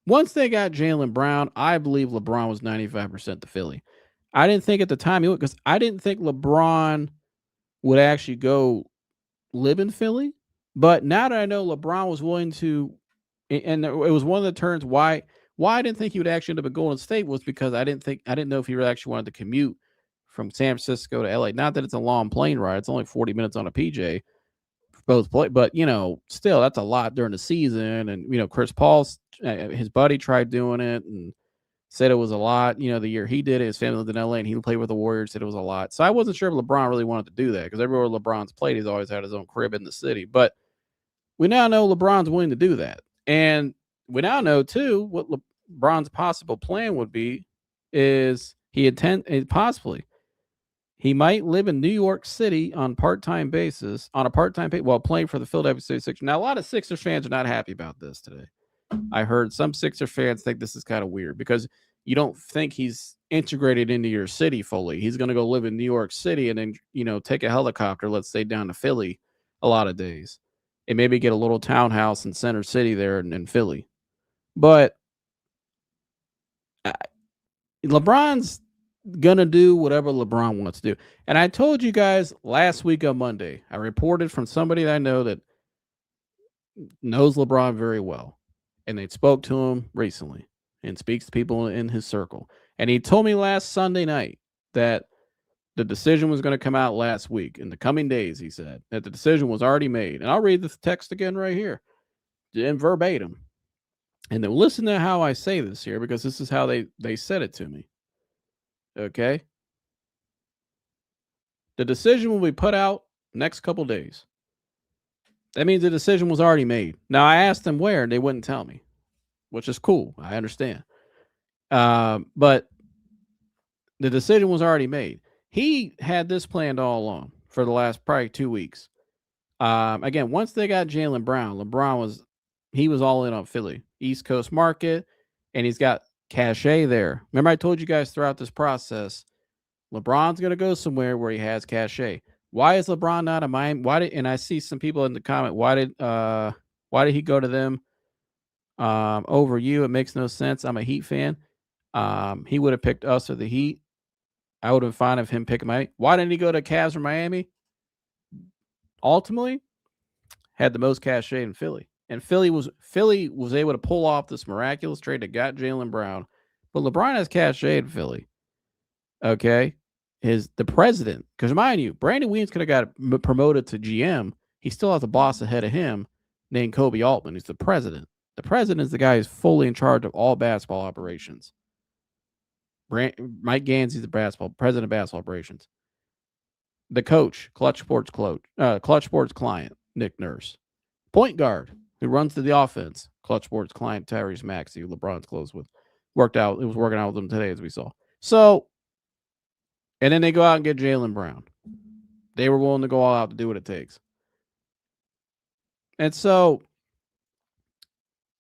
once they got Jaylen Brown, I believe LeBron was 95% to Philly. I didn't think at the time because I didn't think LeBron would actually go live in Philly. But now that I know LeBron was willing to, and it was one of the turns why I didn't think he would actually end up at Golden State was because I didn't know if he really actually wanted to commute from San Francisco to LA. Not that it's a long plane ride; it's only 40 minutes on a PJ for both play. But still, that's a lot during the season. And Chris Paul's his buddy tried doing it and said it was a lot. The year he did it, his family lived in LA and he played with the Warriors. Said it was a lot. So I wasn't sure if LeBron really wanted to do that because everywhere LeBron's played, he's always had his own crib in the city. But we now know LeBron's willing to do that, and we now know too what LeBron's possible plan would be is possibly he might live in New York City on a part-time basis while playing for the Philadelphia 76ers. Now, a lot of Sixers fans are not happy about this today. I heard some Sixer fans think this is kind of weird because you don't think he's integrated into your city fully. He's going to go live in New York City and then, take a helicopter, let's say, down to Philly a lot of days and maybe get a little townhouse in Center City there in Philly. But LeBron's going to do whatever LeBron wants to do. And I told you guys last week on Monday, I reported from somebody that I know that knows LeBron very well. And they spoke to him recently and speaks to people in his circle. And he told me last Sunday night that the decision was going to come out last week. In the coming days, he said, that the decision was already made. And I'll read the text again right here in verbatim. And then listen to how I say this here because this is how they said it to me. Okay? The decision will be put out next couple days. That means the decision was already made. Now, I asked them where, and they wouldn't tell me, which is cool. I understand. But the decision was already made. He had this planned all along for the last probably 2 weeks. Again, once they got Jaylen Brown, LeBron was all in on Philly, East Coast market, and he's got cachet there. Remember I told you guys throughout this process, LeBron's going to go somewhere where he has cachet. Why is LeBron not a Miami? And I see some people in the comment, why did he go to them over you? It makes no sense. I'm a Heat fan. He would have picked us or the Heat. I would have been fine of him picking Miami. Why didn't he go to Cavs or Miami? Ultimately, had the most cachet in Philly. And Philly was able to pull off this miraculous trade that got Jaylen Brown. But LeBron has cachet in Philly. Okay? The president, because mind you, Brandon Williams could have got promoted to GM. He still has a boss ahead of him named Kobe Altman. He's the president. The president is the guy who's fully in charge of all basketball operations. Mike Gansey's the president of basketball operations. The coach, Clutch Sports client, Nick Nurse. Point guard, who runs to the offense, Clutch Sports client, Tyrese Maxey, who LeBron's close with. It was working out with them today, as we saw. So, and then they go out and get Jaylen Brown. They were willing to go all out to do what it takes. And so,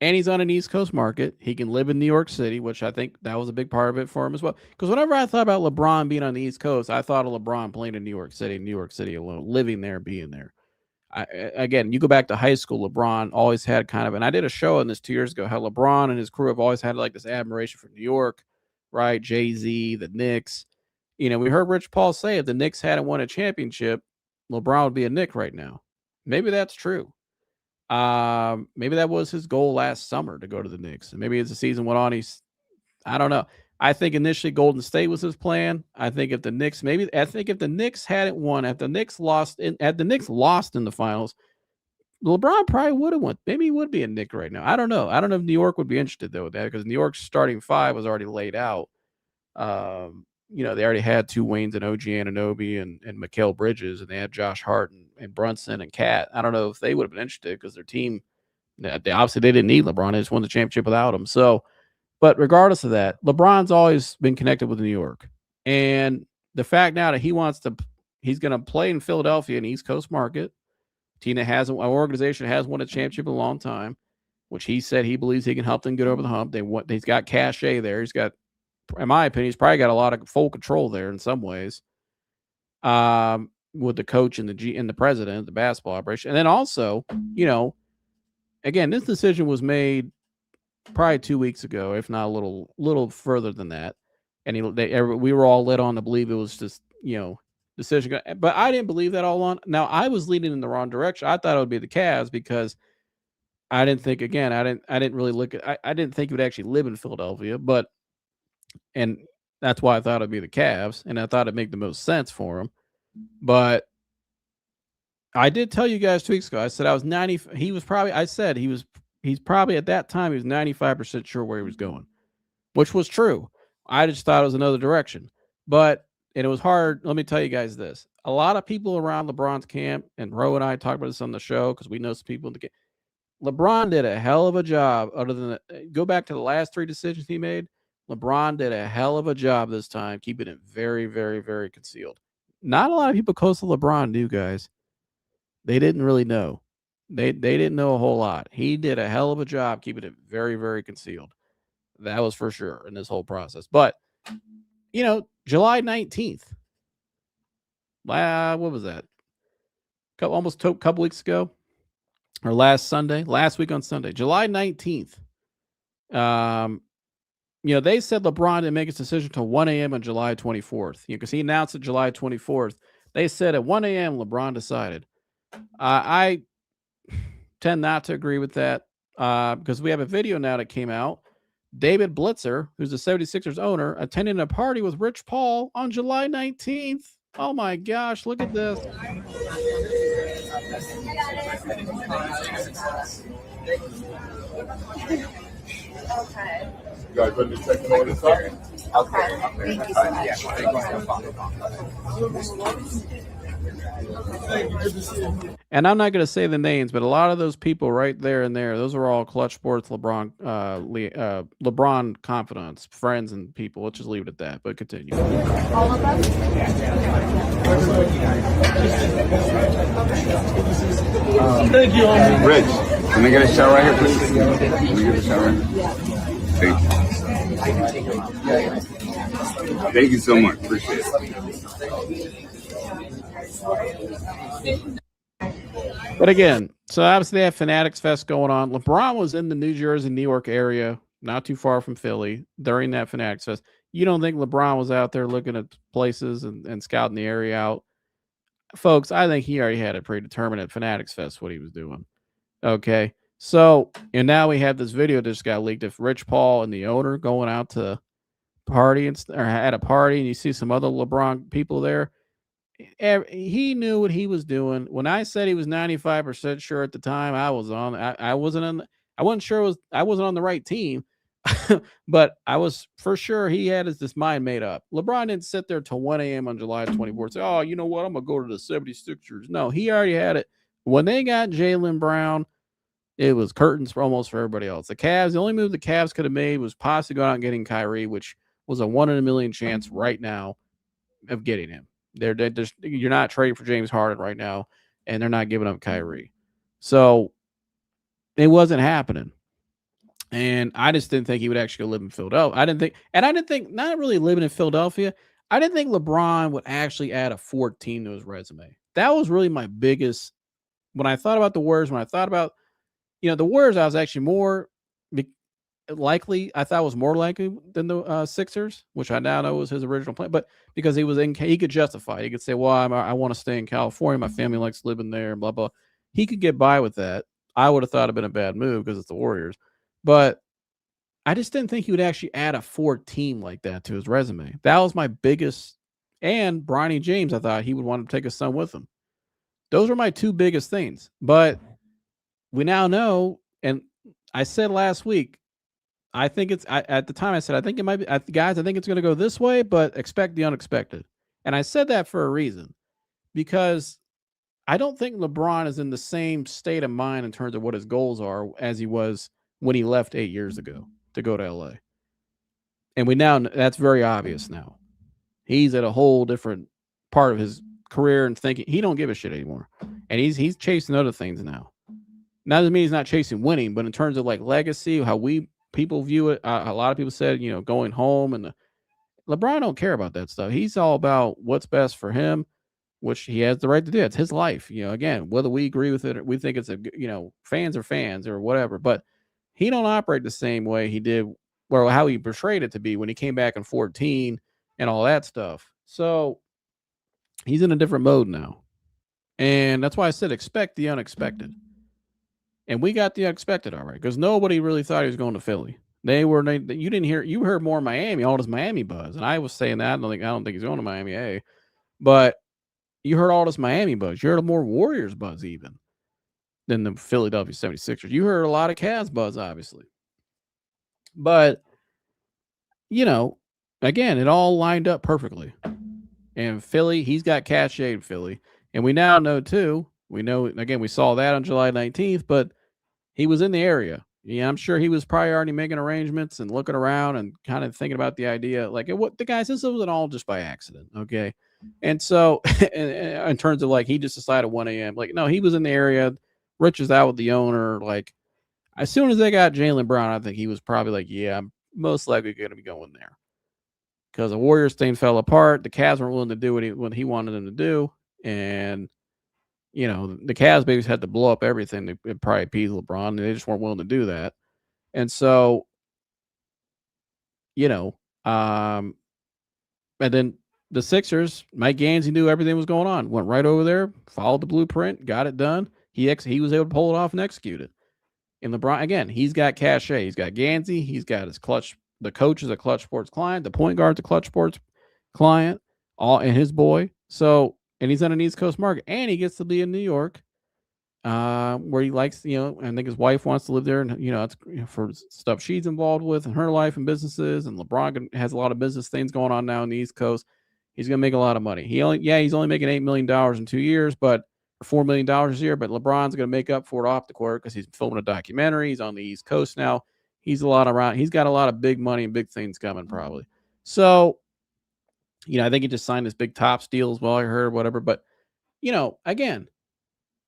and he's on an East Coast market. He can live in New York City, which I think that was a big part of it for him as well. Because whenever I thought about LeBron being on the East Coast, I thought of LeBron playing in New York City alone, living there, being there. Again, you go back to high school, LeBron always had kind of, and I did a show on this 2 years ago, how LeBron and his crew have always had like this admiration for New York, right? Jay-Z, the Knicks. we heard Rich Paul say if the Knicks hadn't won a championship, LeBron would be a Knick right now. Maybe that's true. Maybe that was his goal last summer to go to the Knicks. And maybe as the season went on, I don't know. I think initially Golden State was his plan. I think if the Knicks hadn't won, if the Knicks lost in the finals, LeBron probably would have won. Maybe he would be a Knick right now. I don't know. I don't know if New York would be interested though with that, because New York's starting five was already laid out. They already had two Waynes and OG Anunoby and Mikal Bridges, and they had Josh Hart and Brunson and Cat. I don't know if they would have been interested, because their team, they didn't need LeBron. They just won the championship without him. So, but regardless of that, LeBron's always been connected with New York. And the fact now that he's going to play in Philadelphia, an East Coast market. Our organization has won a championship in a long time, which he said he believes he can help them get over the hump. He's got cachet there. He's got, in my opinion, he's probably got a lot of full control there in some ways. With the coach and the president, the basketball operation. And then also, again, this decision was made probably 2 weeks ago, if not a little further than that. And we were all led on to believe it was just, decision. But I didn't believe that all on. Now, I was leading in the wrong direction. I thought it would be the Cavs, because I didn't think, again, I didn't really look at, I didn't think he would actually live in Philadelphia, and that's why I thought it'd be the Cavs, and I thought it'd make the most sense for him. But I did tell you guys 2 weeks ago, I said he's probably at that time, he was 95% sure where he was going, which was true. I just thought it was another direction. And it was hard. Let me tell you guys this. A lot of people around LeBron's camp, and Ro and I talked about this on the show because we know some people in the camp. LeBron did a hell of a job. Other than go back to the last 3 decisions he made, LeBron did a hell of a job this time, keeping it very, very, very concealed. Not a lot of people close to LeBron knew, guys. They didn't really know. They didn't know a whole lot. He did a hell of a job keeping it very, very concealed. That was for sure in this whole process. But, July 19th. What was that? Almost a couple weeks ago, or last week on Sunday, July 19th. They said LeBron didn't make his decision till 1 a.m. on July 24th. Because he announced it July 24th. They said at 1 a.m. LeBron decided. I tend not to agree with that, because we have a video now that came out. David Blitzer, who's the 76ers owner, attending a party with Rich Paul on July 19th. Oh my gosh, look at this.
Okay.
You guys ready to check on this up?
Okay. Thank you so much.
And I'm not going to say the names, but a lot of those people right there and there, those are all Clutch Sports LeBron confidants, friends, and people. Let's just leave it at that. But continue.
All of us?
Thank you, homie.
Rich, can I get a shot right here, please? Can we get a shot right here? Thank you. Thank you so much. Appreciate it.
But again, so obviously they have Fanatics Fest going on. LeBron was in the New Jersey, New York area, not too far from Philly, during that Fanatics Fest. You don't think LeBron was out there looking at places and scouting the area out? Folks, I think he already had it predetermined at Fanatics Fest what he was doing. Okay. So, and now we have this video that just got leaked of Rich Paul and the owner going out to party or at a party, and you see some other LeBron people there. He knew what he was doing. When I said he was 95% sure at the time, I wasn't on the right team, but I was for sure he had this mind made up. LeBron didn't sit there till 1 a.m. on July 24th and say, oh, you know what? I'm going to go to the 76ers. No, he already had it. When they got Jaylen Brown, it was curtains for everybody else. The Cavs, the only move the Cavs could have made was possibly go out and getting Kyrie, which was a 1 in a million chance right now of getting him. You're not trading for James Harden right now, and they're not giving up Kyrie. So it wasn't happening. And I just didn't think he would actually go live in Philadelphia. I didn't think not really living in Philadelphia, I didn't think LeBron would actually add a 14 to his resume. That was really my biggest, when I thought about the Warriors, when I thought about, the Warriors, I was actually more likely, I thought was more likely than the Sixers, which I now know was his original plan. But because he could justify it. He could say, well, I want to stay in California. My family likes living there, blah, blah. He could get by with that. I would have thought it'd been a bad move because it's the Warriors. But I just didn't think he would actually add a 4 team like that to his resume. That was my biggest. And Bronny James, I thought he would want to take his son with him. Those were my 2 biggest things. But we now know, and I said last week, I think at the time I said, I think it might be, guys, I think it's going to go this way, but expect the unexpected. And I said that for a reason, because I don't think LeBron is in the same state of mind in terms of what his goals are as he was when he left 8 years ago to go to LA. And that's very obvious now. He's at a whole different part of his career and thinking he don't give a shit anymore. And he's chasing other things now. Now doesn't mean he's not chasing winning, but in terms of like legacy, how people view it, a lot of people said, going home, and LeBron don't care about that stuff. He's all about what's best for him, which he has the right to do. It's his life. Again, whether we agree with it or we think it's fans are fans or whatever, but he don't operate the same way he did, or how he portrayed it to be when he came back in 14 and all that stuff. So he's in a different mode now. And that's why I said expect the unexpected. And we got the unexpected, all right, because nobody really thought he was going to Philly. You didn't hear, you heard more Miami, all this Miami buzz. And I was saying that I don't think he's going to Miami, but you heard all this Miami buzz. You heard more Warriors buzz even than the Philadelphia 76ers. You heard a lot of Cavs buzz, obviously. But, again, it all lined up perfectly. And Philly, he's got cachet in Philly. And we now know, too, we saw that on July 19th, but he was in the area. Yeah, I'm sure he was probably already making arrangements and looking around and kind of thinking about the idea. Like, what the guys, this wasn't all just by accident, okay? And so, in terms of like, he just decided 1 a.m. Like, no, he was in the area. Rich is out with the owner. Like, as soon as they got Jaylen Brown, I think he was probably like, yeah, I'm most likely going to be going there. Because the Warriors thing fell apart. The Cavs weren't willing to do what he wanted them to do. And, the Cavs basically had to blow up everything to probably appease LeBron. And they just weren't willing to do that. And so, and then the Sixers, Mike Gansey knew everything was going on. Went right over there, followed the blueprint, got it done. He was able to pull it off and execute it. And LeBron, again, he's got cachet. He's got Gansey. He's got his Clutch. The coach is a Clutch Sports client. The point guard's a Clutch Sports client. And his boy. So, and he's on an East Coast market. And he gets to be in New York, where he likes, I think his wife wants to live there. And, it's for stuff she's involved with in her life and businesses. And LeBron has a lot of business things going on now in the East Coast. He's going to make a lot of money. He's only making $8 million in 2 years, but $4 million a year. But LeBron's going to make up for it off the court because he's filming a documentary. He's on the East Coast now. He's got a lot of big money and big things coming probably. So, I think he just signed this big Topps deal as well. I heard whatever, but again,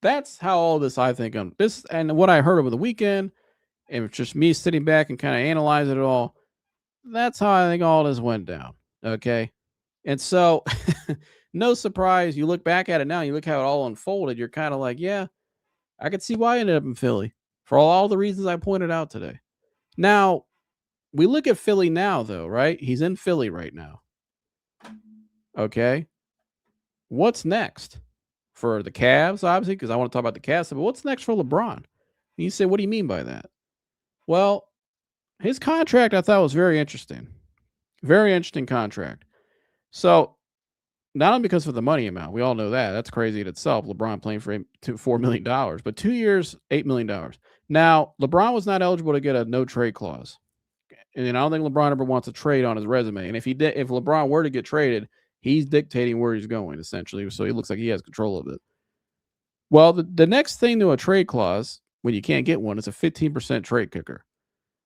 that's how all this, I think, this and what I heard over the weekend, and it's just me sitting back and kind of analyzing it all. That's how I think all this went down. Okay. And so no surprise. You look back at it now, you look how it all unfolded. You're kind of like, yeah, I could see why I ended up in Philly for all the reasons I pointed out today. Now we look at Philly now though, right? He's in Philly right now. Okay. What's next for the Cavs? Obviously, because I want to talk about the Cavs, but what's next for LeBron? And you say, what do you mean by that? Well, his contract I thought was very interesting. Very interesting contract. So, not only because of the money amount, we all know that. That's crazy in itself. LeBron playing for $4 million, but 2 years, $8 million. Now, LeBron was not eligible to get a no trade clause. And I don't think LeBron ever wants a trade on his resume. And if LeBron were to get traded, he's dictating where he's going, essentially. So he looks like he has control of it. Well, the next thing to a trade clause, when you can't get one, is a 15% trade kicker.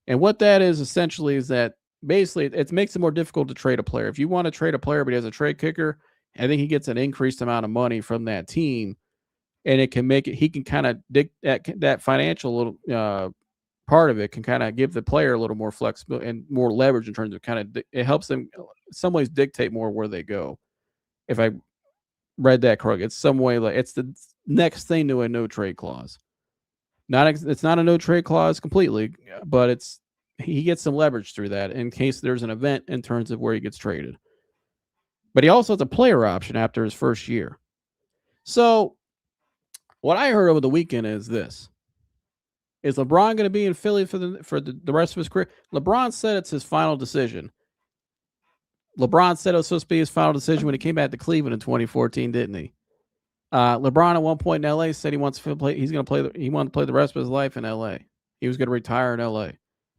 And what that is essentially is that basically it makes it more difficult to trade a player. If you want to trade a player but he has a trade kicker, I think he gets an increased amount of money from that team. And it can make it, he can kind of that financial little part of it can kind of give the player a little more flexibility and more leverage in terms of it helps them in some ways dictate more where they go. If I read that correctly, it's some way like it's the next thing to a no trade clause. It's not a no trade clause completely, but it's he gets some leverage through that in case there's an event in terms of where he gets traded. But he also has a player option after his first year. So what I heard over the weekend is this. Is LeBron going to be in Philly for the rest of his career? LeBron said it's his final decision. LeBron said it was supposed to be his final decision when he came back to Cleveland in 2014, didn't he? LeBron at one point in LA said he wants to play. He's going to play. He wanted to play the rest of his life in LA. He was going to retire in LA.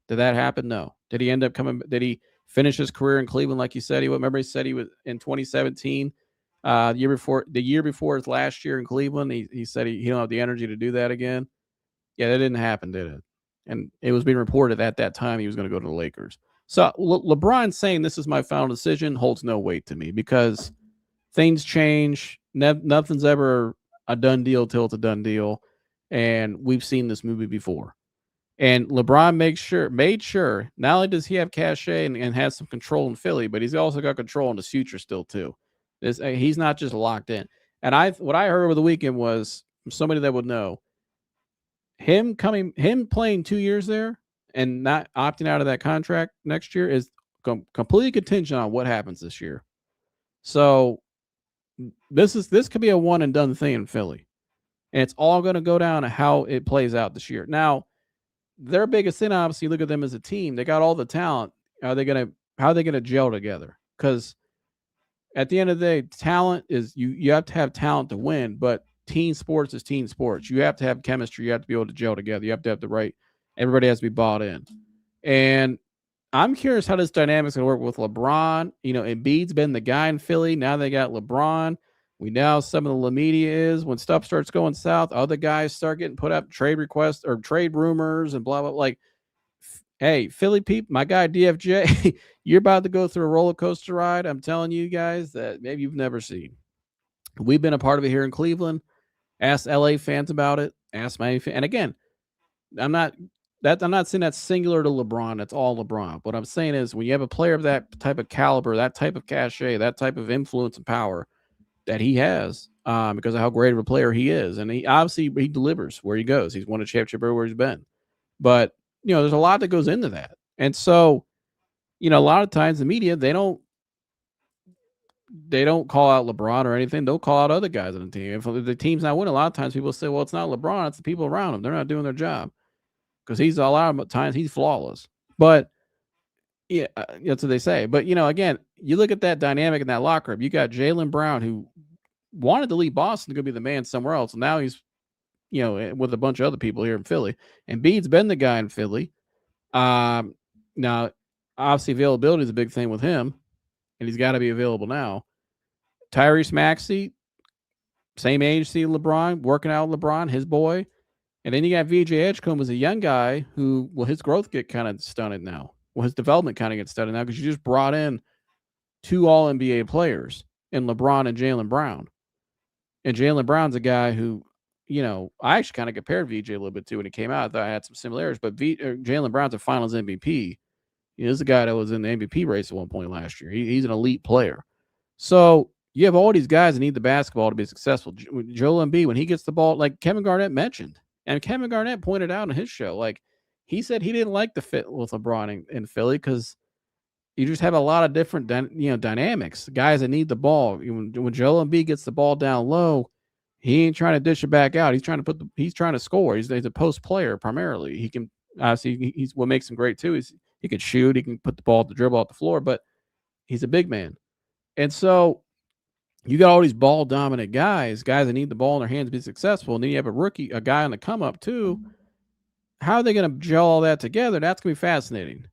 Did that happen? No. Did he end up coming? Did he finish his career in Cleveland like he said he would? Remember, he said he was in 2017, the year before his last year in Cleveland. He said he don't have the energy to do that again. Yeah, that didn't happen, did it? And it was being reported at that time he was going to go to the Lakers. So LeBron saying this is my final decision holds no weight to me because things change. Nothing's ever a done deal till it's a done deal. And we've seen this movie before. And LeBron made sure, not only does he have cachet and has some control in Philly, but he's also got control in his future still too. He's not just locked in. And what I heard over the weekend was from somebody that would know, him playing 2 years there and not opting out of that contract next year is completely contingent on what happens this year. So this could be a one and done thing in Philly. And it's all going to go down to how it plays out this year. Now, their biggest thing, obviously, look at them as a team. They got all the talent. How are they going to gel together? Because at the end of the day, talent is you have to have talent to win, but team sports is team sports. You have to have chemistry. You have to be able to gel together. You have to have the right. Everybody has to be bought in. And I'm curious how this dynamic's going to work with LeBron. Embiid's been the guy in Philly. Now they got LeBron. We know some of the media is when stuff starts going south, other guys start getting put up trade requests or trade rumors and blah, blah, like, hey, Philly people, my guy DFJ, you're about to go through a roller coaster ride. I'm telling you guys that maybe you've never seen. We've been a part of it here in Cleveland. Ask LA fans about it. Ask Miami fans. And again, I'm not saying that's singular to LeBron. That's all LeBron. What I'm saying is when you have a player of that type of caliber, that type of cachet, that type of influence and power that he has, because of how great of a player he is. And he delivers where he goes. He's won a championship everywhere he's been. But, there's a lot that goes into that. And so, a lot of times the media, they don't call out LeBron or anything. They'll call out other guys on the team. If the team's not winning, a lot of times people say, well, it's not LeBron, it's the people around him. They're not doing their job. Because a lot of times he's flawless. But yeah, that's what they say. But again, you look at that dynamic in that locker room. You got Jaylen Brown, who wanted to leave Boston to go be the man somewhere else. And now he's, with a bunch of other people here in Philly. And Embiid's been the guy in Philly. Now, obviously, availability is a big thing with him, and he's got to be available now. Tyrese Maxey, same age, see LeBron, working out with LeBron, his boy. And then you got VJ Edgecombe as a young guy who, his growth get kind of stunted now. Well, his development kind of gets stunted now because you just brought in 2 All-NBA players in LeBron and Jaylen Brown. And Jaylen Brown's a guy who, I actually kind of compared VJ a little bit to when he came out. I thought I had some similarities, but Jaylen Brown's a Finals MVP. This is a guy that was in the MVP race at one point last year. He's an elite player. So you have all these guys that need the basketball to be successful. Joel Embiid, when he gets the ball, like Kevin Garnett mentioned, and Kevin Garnett pointed out on his show, like he said he didn't like the fit with LeBron in Philly because you just have a lot of different dynamics. Guys that need the ball. When Joel Embiid gets the ball down low, he ain't trying to dish it back out. He's trying to score. He's a post player primarily. He can obviously he's what makes him great too is he can shoot. He can put the ball, the dribble off the floor, but he's a big man. And so you got all these ball dominant guys that need the ball in their hands to be successful. And then you have a guy on the come up too. How are they going to gel all that together? That's going to be fascinating.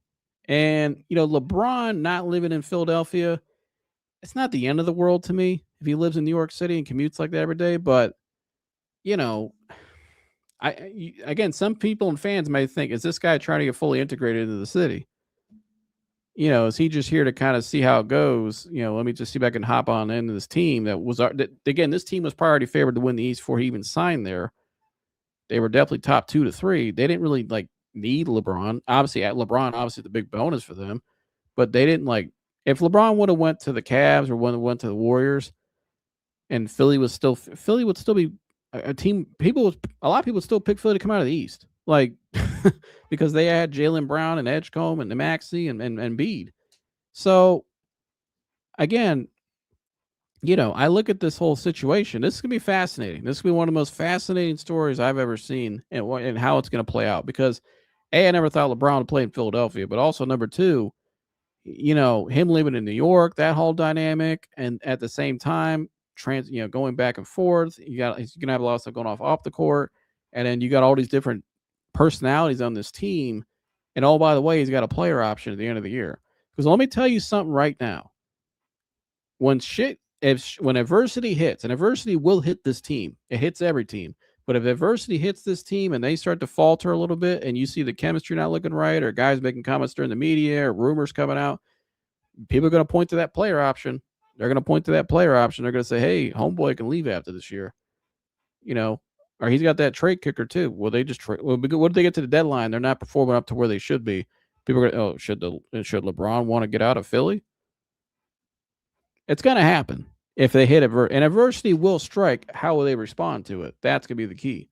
And, LeBron not living in Philadelphia, it's not the end of the world to me if he lives in New York City and commutes like that every day. But, again, some people and fans may think, is this guy trying to get fully integrated into the city? Is he just here to kind of see how it goes? Let me just see if I can hop on into this team again, this team was priority favored to win the East before he even signed there. They were definitely top 2 to 3. They didn't really need LeBron. Obviously the big bonus for them, but they didn't if LeBron would have went to the Cavs or went to the Warriors and Philly would still be a team. A lot of people would still pick Philly to come out of the East. like because they had Jaylen Brown and Edgecombe and Maxey and Bede. So again, I look at this whole situation. This is gonna be fascinating. This is gonna be one of the most fascinating stories I've ever seen, and how it's gonna play out. Because I never thought LeBron would play in Philadelphia, but also number two, him living in New York, that whole dynamic, and at the same time, going back and forth. He's gonna have a lot of stuff going off the court, and then you got all these different personalities on this team. And oh, by the way, he's got a player option at the end of the year. Because let me tell you something right now. When adversity hits, and adversity will hit this team, it hits every team. But if adversity hits this team and they start to falter a little bit, and you see the chemistry not looking right, or guys making comments during the media, or rumors coming out, people are going to point to that player option. They're going to point to that player option. They're going to say, "Hey, homeboy can leave after this year," or he's got that trade kicker too. Well, they just trade. Well, what did they get to the deadline? They're not performing up to where they should be. People are going, should LeBron want to get out of Philly? It's going to happen if they hit and adversity will strike. How will they respond to it? That's going to be the key.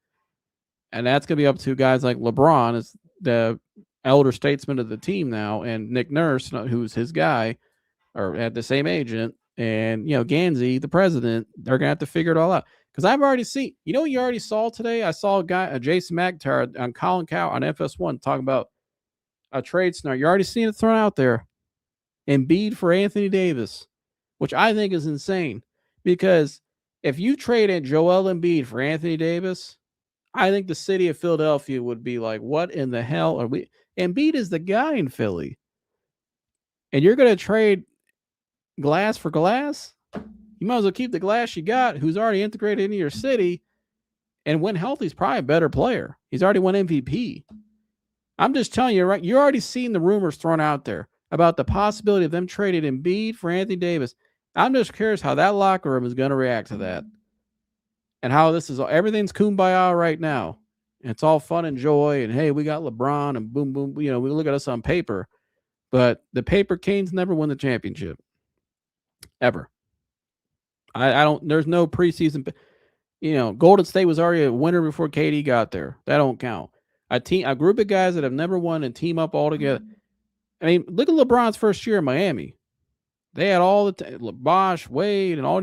And that's going to be up to guys like LeBron, as the elder statesman of the team now, and Nick Nurse, who's his guy, or had the same agent, and Gansey, the president. They're going to have to figure it all out. Because I've already seen, you already saw today? I saw a Jason McIntyre on Colin Cow on FS1 talking about a trade scenario. You already seen it thrown out there. Embiid for Anthony Davis, which I think is insane. Because if you traded Joel Embiid for Anthony Davis, I think the city of Philadelphia would be like, what in the hell are we? Embiid is the guy in Philly. And you're going to trade glass for glass? You might as well keep the glass you got, who's already integrated into your city. And when healthy, he's probably a better player. He's already won MVP. I'm just telling you, right? You're already seeing the rumors thrown out there about the possibility of them trading Embiid for Anthony Davis. I'm just curious how that locker room is going to react to that. And how everything's kumbaya right now. It's all fun and joy. And hey, we got LeBron and boom, boom. We look at us on paper. But the paper Canes never win the championship. Ever. There's no preseason. Golden State was already a winner before KD got there. That don't count. A group of guys that have never won and team up all together. I mean, look at LeBron's first year in Miami. They had all Bosh, Wade, and all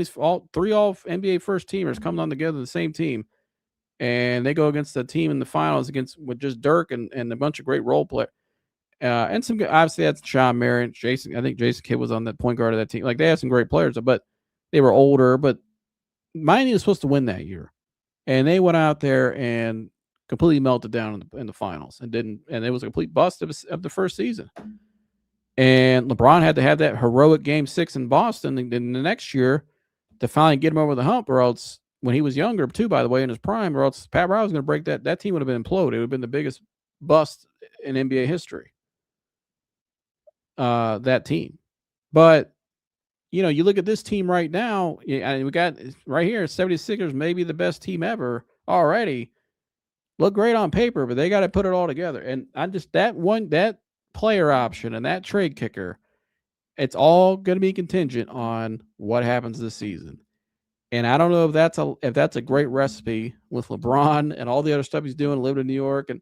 three NBA first teamers coming on together the same team, and they go against the team in the finals with just Dirk and a bunch of great role players, and some obviously that's Sean Marion, Jason. I think Jason Kidd was on that point guard of that team. Like they had some great players, but they were older. But Miami was supposed to win that year, and they went out there and completely melted down in the finals and didn't. And it was a complete bust of the first season. And LeBron had to have that heroic Game 6 in Boston in the next year to finally get him over the hump, or else when he was younger, too, by the way, in his prime, or else Pat Riley was going to break that. That team would have been imploded. It would have been the biggest bust in NBA history, that team. But, you look at this team right now, and we got right here, 76ers, maybe the best team ever already. Look great on paper, but they got to put it all together. And that player option and that trade kicker, it's all going to be contingent on what happens this season. And I don't know if that's a great recipe with LeBron and all the other stuff he's doing, living in New York, and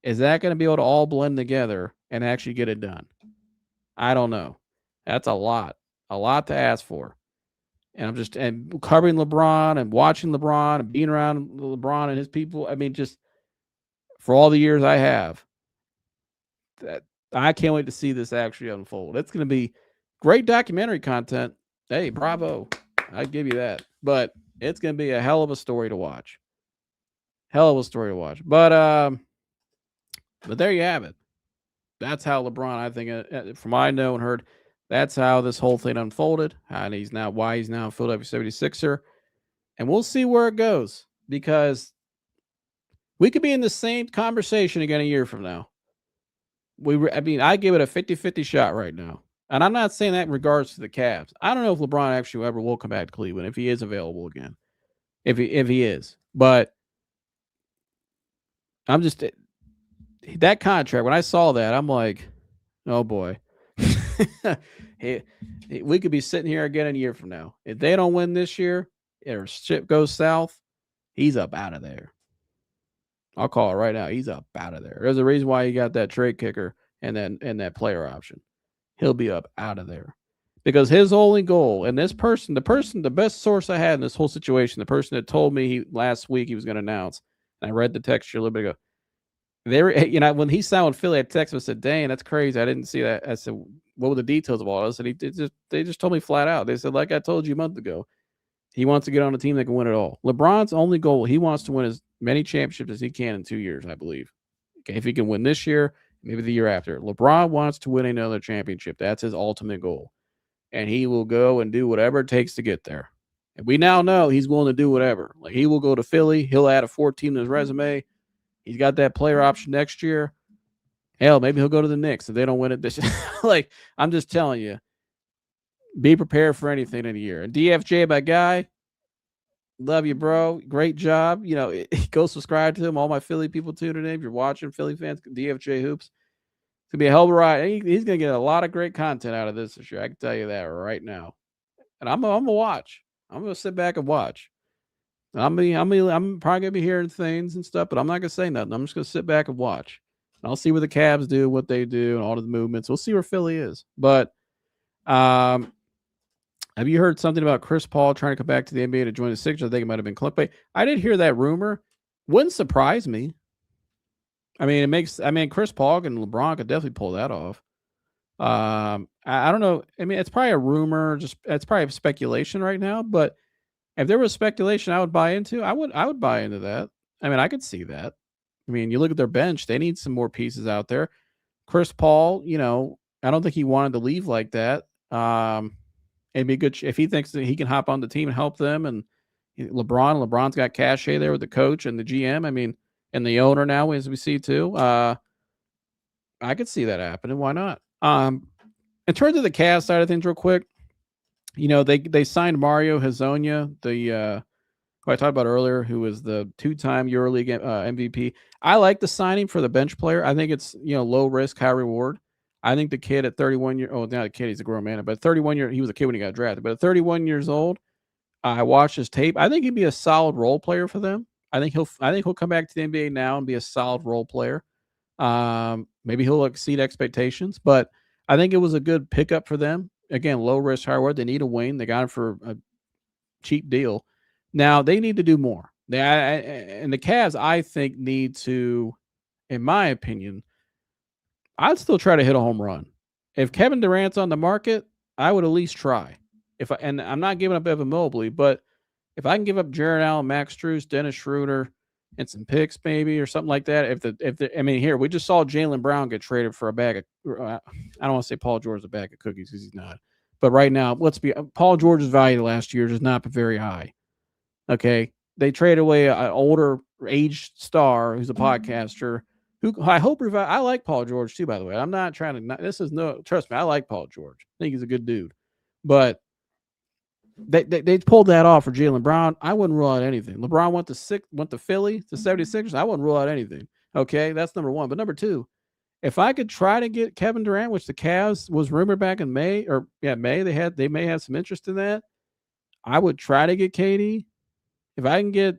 is that going to be able to all blend together and actually get it done? I don't know. That's a lot to ask for. And I'm just covering LeBron and watching LeBron and being around LeBron and his people. I mean, just for all the years I have, that I can't wait to see this actually unfold. It's going to be great documentary content. Hey, bravo. I give you that. But it's going to be a hell of a story to watch. But there you have it. That's how LeBron, I think, from what I know and heard, that's how this whole thing unfolded. And why he's now a Philadelphia 76er. And we'll see where it goes, because we could be in the same conversation again a year from now. I give it a 50-50 shot right now. And I'm not saying that in regards to the Cavs. I don't know if LeBron actually ever will come back to Cleveland, if he is available again. If he is. But I'm just, that contract, when I saw that, I'm like, oh boy. We could be sitting here again a year from now. If they don't win this year, or ship goes south, he's up out of there. I'll call it right now. He's up out of there. There's a reason why he got that trade kicker and that player option. He'll be up out of there. Because his only goal, and the best source I had in this whole situation, the person that told me last week he was going to announce, and I read the text a little bit ago. They were, when he signed with Philly, I texted him and said, "Dang, that's crazy. I didn't see that." I said, "What were the details of all this?" And they just told me flat out. They said, "Like I told you a month ago, he wants to get on a team that can win it all." LeBron's only goal, he wants to win as many championships as he can in 2 years, I believe. Okay, if he can win this year, maybe the year after. LeBron wants to win another championship. That's his ultimate goal. And he will go and do whatever it takes to get there. And we now know he's willing to do whatever. Like he will go to Philly. He'll add a 14 to his resume. He's got that player option next year. Hell, maybe he'll go to the Knicks if they don't win it this year. Like, I'm just telling you, be prepared for anything in a year. And DFJ, my guy, love you, bro. Great job. Go subscribe to him. All my Philly people tuning in. If you're watching, Philly fans, DFJ Hoops. It's going to be a hell of a ride. He's going to get a lot of great content out of this year. I can tell you that right now. And I'm going to watch. I'm going to sit back and watch. I'm probably going to be hearing things and stuff, but I'm not going to say nothing. I'm just going to sit back and watch. And I'll see what the Cavs do, what they do, and all of the movements. We'll see where Philly is. But have you heard something about Chris Paul trying to come back to the NBA to join the Sixers? I think it might have been clickbait. I did hear that rumor. Wouldn't surprise me. Chris Paul and LeBron could definitely pull that off. I don't know. It's probably a rumor. It's probably speculation right now. But if there was speculation, I would buy into. I would buy into that. I could see that. You look at their bench; they need some more pieces out there. Chris Paul, I don't think he wanted to leave like that. It'd be good if he thinks that he can hop on the team and help them. And LeBron's got cachet there with the coach and the GM. And the owner now, as we see too. I could see that happening. Why not? In terms of the Cavs side of things, real quick, they signed Mario Hezonja, who I talked about earlier, who was the 2-time EuroLeague MVP. I like the signing for the bench player. I think it's low risk, high reward. I think the kid at 31 years old, not a kid, he's a grown man, but 31 years, he was a kid when he got drafted, but at 31 years old, I watched his tape. I think he'd be a solid role player for them. I think he'll come back to the NBA now and be a solid role player. Maybe he'll exceed expectations, but I think it was a good pickup for them. Again, low risk, high reward. They need a wing. They got him for a cheap deal. Now they need to do more. And the Cavs, I think, need to, in my opinion, I'd still try to hit a home run. If Kevin Durant's on the market, I would at least try. And I'm not giving up Evan Mobley, but if I can give up Jared Allen, Max Strus, Dennis Schroeder, and some picks maybe or something like that. Here we just saw Jaylen Brown get traded for a bag of. I don't want to say Paul George is a bag of cookies because he's not. But right now, Paul George's value last year has not been very high. Okay, they traded away an older aged star who's a podcaster. Who I hope revive. I like Paul George too, by the way. I'm not trying to. Trust me, I like Paul George. I think he's a good dude, but. They pulled that off for Jaylen Brown. I wouldn't rule out anything. LeBron went to Philly, to 76ers. I wouldn't rule out anything. Okay, that's number one. But number two, if I could try to get Kevin Durant, which the Cavs was rumored back in May, they may have some interest in that. I would try to get KD. If I can get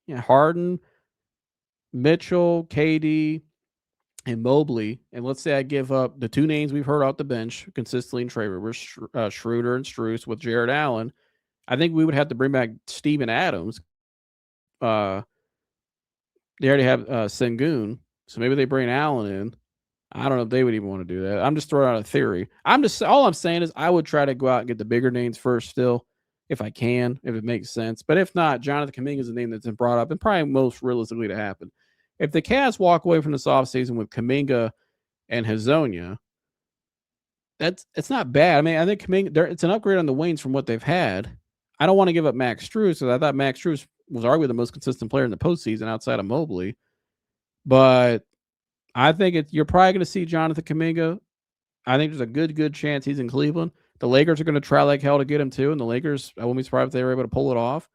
Harden, Mitchell, KD, and Mobley, and let's say I give up the two names we've heard off the bench consistently in trade rumors, Schroeder and Strus with Jared Allen, I think we would have to bring back Steven Adams. They already have Sengun, so maybe they bring Allen in. I don't know if they would even want to do that. I'm just throwing out a theory. All I'm saying is I would try to go out and get the bigger names first still, if I can, if it makes sense. But if not, Jonathan Kuminga is a name that's been brought up and probably most realistically to happen. If the Cavs walk away from this offseason with Kuminga and Hezonja, it's not bad. I think Kuminga, it's an upgrade on the wings from what they've had. I don't want to give up Max Strus because I thought Max Strus was arguably the most consistent player in the postseason outside of Mobley. But I think you're probably going to see Jonathan Kuminga. I think there's a good chance he's in Cleveland. The Lakers are going to try like hell to get him too, and the Lakers, I wouldn't be surprised if they were able to pull it off.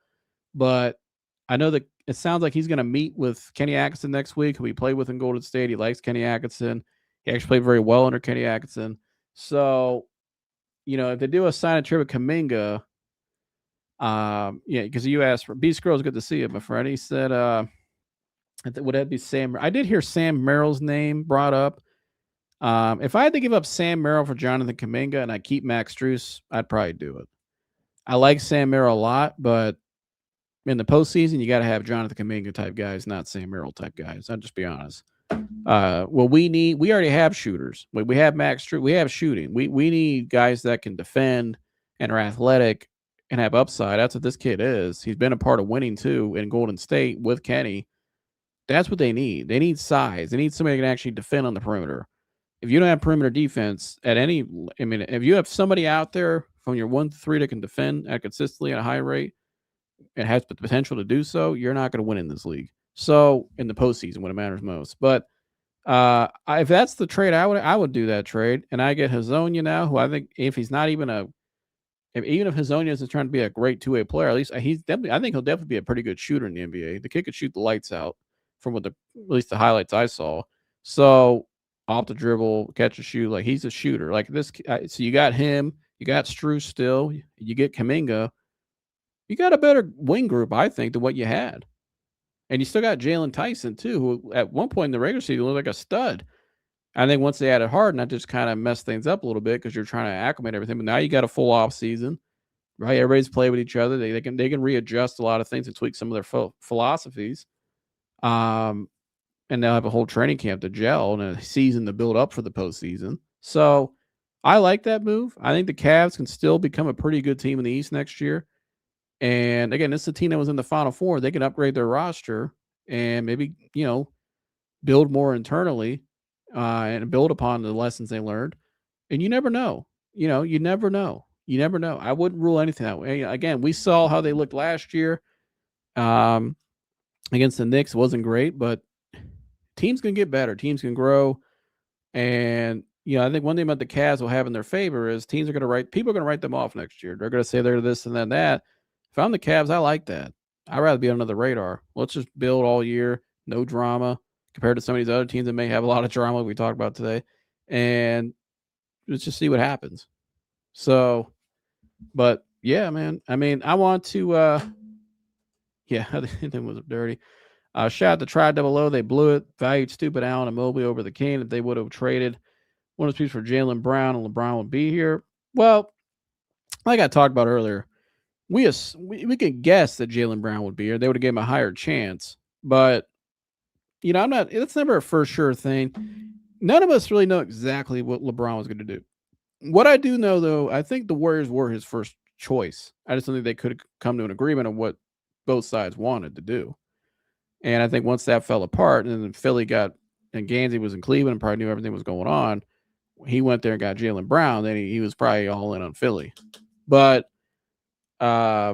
But I know that it sounds like he's going to meet with Kenny Atkinson next week, who he played with in Golden State. He likes Kenny Atkinson. He actually played very well under Kenny Atkinson. So, if they do a sign and trade with Kuminga, because you asked for B Scroll's good to see you, my friend. He said, Would that be Sam? I did hear Sam Merrill's name brought up. If I had to give up Sam Merrill for Jonathan Kuminga and I keep Max Strus, I'd probably do it. I like Sam Merrill a lot, but in the postseason, you got to have Jonathan Kuminga type guys, not Sam Merrill type guys. I'll just be honest. We already have shooters. We have Max Strus. We have shooting. We need guys that can defend and are athletic and have upside. That's what this kid is. He's been a part of winning too in Golden State with Kenny. That's what they need. They need size. They need somebody that can actually defend on the perimeter. If you don't have perimeter defense if you have somebody out there from your 1-3 that can defend consistently at a high rate and has the potential to do so, you're not going to win in this league. So in the postseason, when it matters most. But if that's the trade, I would do that trade, and I get Hazonia now, who I think if he's not even even if Hazonia isn't trying to be a great 2-way player, at least I think he'll definitely be a pretty good shooter in the NBA. The kid could shoot the lights out from at least the highlights I saw. So off the dribble, catch a shoot, like he's a shooter. Like this, so you got him, you got Strus still, you get Kuminga. You got a better wing group, I think, than what you had. And you still got Jalen Tyson, too, who at one point in the regular season looked like a stud. I think once they added Harden, that just kind of messed things up a little bit because you're trying to acclimate everything. But now you got a full off season, right? Everybody's played with each other. They can readjust a lot of things and tweak some of their philosophies. And they'll have a whole training camp to gel and a season to build up for the postseason. So I like that move. I think the Cavs can still become a pretty good team in the East next year. And again, this is a team that was in the Final Four. They can upgrade their roster and maybe, build more internally and build upon the lessons they learned. And you never know. You never know. You never know. I wouldn't rule anything out. Again, we saw how they looked last year against the Knicks. It wasn't great, but teams can get better. Teams can grow. And, I think one thing about the Cavs will have in their favor is people are going to write them off next year. They're going to say they're this and then that. If I'm the Cavs, I like that. I'd rather be under the radar. Let's just build all year, no drama, compared to some of these other teams that may have a lot of drama we talked about today. And let's just see what happens. So, but yeah, man. I want to it was dirty. Shout out to Tri-Double-O. They blew it. Valued stupid Allen and Mobley over the King. If they would have traded one of those pieces for Jaylen Brown and LeBron would be here. Well, like I talked about earlier, we could guess that Jaylen Brown would be here. They would have given him a higher chance. But, it's never a for sure thing. None of us really know exactly what LeBron was going to do. What I do know, though, I think the Warriors were his first choice. I just don't think they could have come to an agreement on what both sides wanted to do. And I think once that fell apart and then Philly and Gansey was in Cleveland and probably knew everything was going on, he went there and got Jaylen Brown. Then he was probably all in on Philly. But, I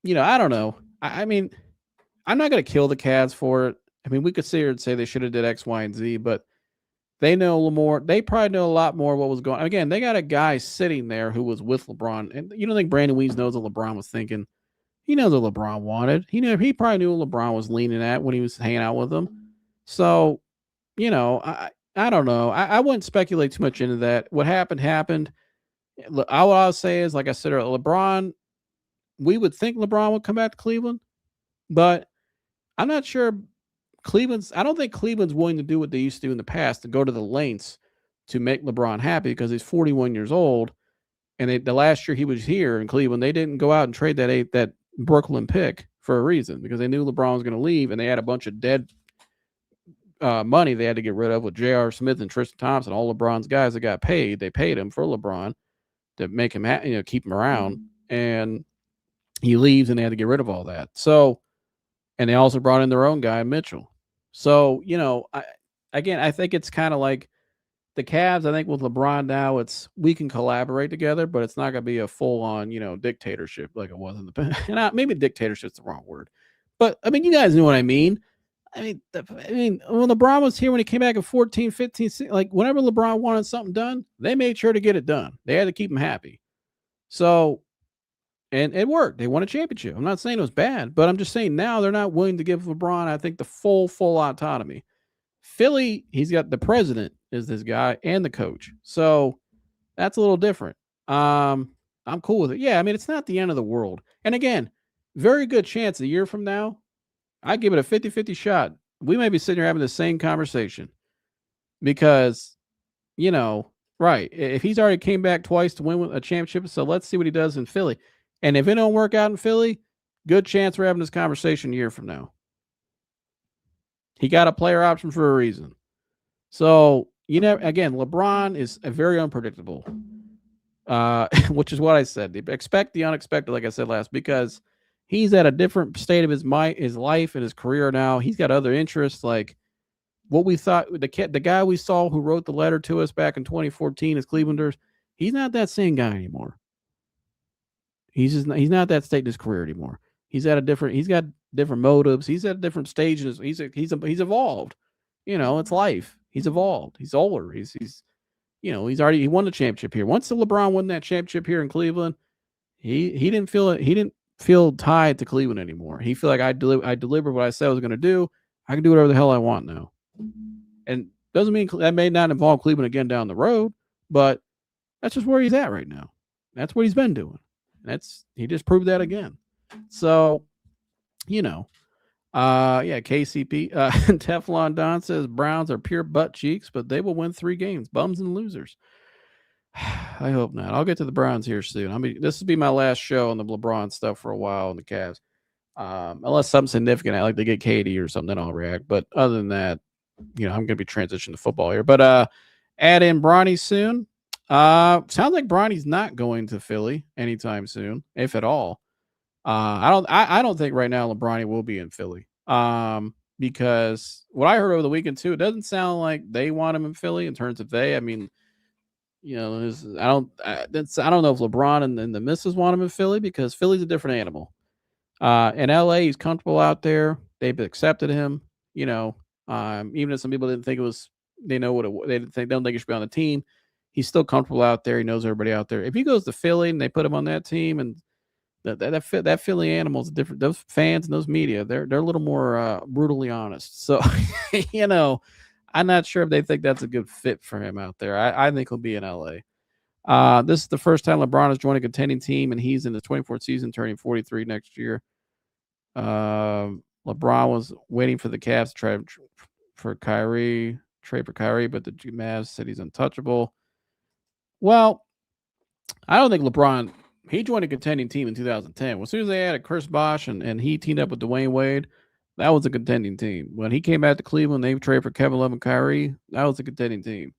don't know. I'm not going to kill the Cavs for it. We could sit here and say they should have did X, Y, and Z, but they know a little more. They probably know a lot more what was going on. Again, they got a guy sitting there who was with LeBron. And you don't think Brandon Weeds knows what LeBron was thinking? He knows what LeBron wanted. He probably knew what LeBron was leaning at when he was hanging out with him. So, I don't know. I wouldn't speculate too much into that. What happened. All I'll say is, like I said earlier, LeBron, we would think LeBron would come back to Cleveland, but I'm not sure I don't think Cleveland's willing to do what they used to do in the past to go to the lengths to make LeBron happy because he's 41 years old. And the last year he was here in Cleveland, they didn't go out and trade that Brooklyn pick for a reason because they knew LeBron was going to leave and they had a bunch of dead money they had to get rid of with J.R. Smith and Tristan Thompson, all LeBron's guys that got paid. They paid him for LeBron to make him, keep him around. And he leaves and they had to get rid of all that. So, and they also brought in their own guy, Mitchell. So, I think it's kind of like the Cavs. I think with LeBron now, we can collaborate together, but it's not going to be a full on, dictatorship like it was in the past. And maybe dictatorship's the wrong word, but you guys know what I mean. When LeBron was here, when he came back in 14, 15, like whenever LeBron wanted something done, they made sure to get it done. They had to keep him happy. So, and it worked. They won a championship. I'm not saying it was bad, but I'm just saying now they're not willing to give LeBron, I think, the full autonomy. Philly, he's got the president is this guy and the coach. So that's a little different. I'm cool with it. Yeah, it's not the end of the world. And again, very good chance a year from now, I give it a 50-50 shot. We may be sitting here having the same conversation because, right, if he's already came back twice to win a championship, so let's see what he does in Philly. And if it don't work out in Philly, good chance we're having this conversation a year from now. He got a player option for a reason. So, again, LeBron is very unpredictable, which is what I said. Expect the unexpected, like I said last, because he's at a different state of his life and his career now. He's got other interests, like what we thought. The guy we saw who wrote the letter to us back in 2014 as Clevelanders, he's not that same guy anymore. He's not that state in his career anymore. He's got different motives. He's at different stages. He's evolved. It's life. He's evolved. He's older. He won the championship here. Once the LeBron won that championship here in Cleveland, he didn't feel tied to Cleveland anymore. He feel like I delivered what I said I was going to do. I can do whatever the hell I want now. And doesn't mean that may not involve Cleveland again down the road, but that's just where he's at right now. That's what he's been doing. He just proved that again. So, KCP, Teflon Don says Browns are pure butt cheeks, but they will win 3 games. Bums and losers. I hope not. I'll get to the Browns here soon. This will be my last show on the LeBron stuff for a while on the Cavs. Unless something significant, I like to get KD or something, then I'll react. But other than that, I'm going to be transitioning to football here. But add in Bronny soon. Sounds like Bronny's not going to Philly anytime soon, if at all. I don't think right now LeBron will be in Philly. Because what I heard over the weekend too, it doesn't sound like they want him in Philly in terms of I don't know if LeBron and the missus want him in Philly because Philly's a different animal. In LA, he's comfortable out there. They've accepted him, even if some people didn't think they don't think he should be on the team. He's still comfortable out there. He knows everybody out there. If he goes to Philly and they put him on that team and that Philly animal is different. Those fans and those media, they're a little more brutally honest. So, I'm not sure if they think that's a good fit for him out there. I think he'll be in LA. This is the first time LeBron has joined a contending team, and he's in the 24th season, turning 43 next year. LeBron was waiting for the Cavs to trade for Kyrie, but the Mavs said he's untouchable. Well, I don't think LeBron. He joined a contending team in 2010. Well, as soon as they added Chris Bosh and he teamed up with Dwayne Wade, that was a contending team. When he came back to Cleveland, they traded for Kevin Love and Kyrie. That was a contending team.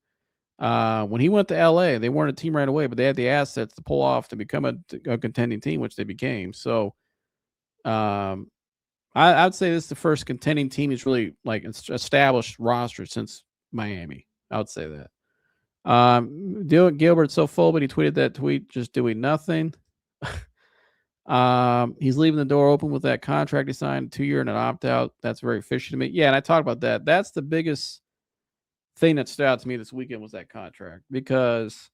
When he went to LA, they weren't a team right away, but they had the assets to pull off to become a contending team, which they became. So, I'd say this is the first contending team he's really like established roster since Miami. I would say that. Gilbert's so full, but he tweeted that tweet just doing nothing. He's leaving the door open with that contract he signed, 2-year and an opt-out. That's very fishy to me. Yeah, and I talked about that. That's the biggest thing that stood out to me this weekend was that contract because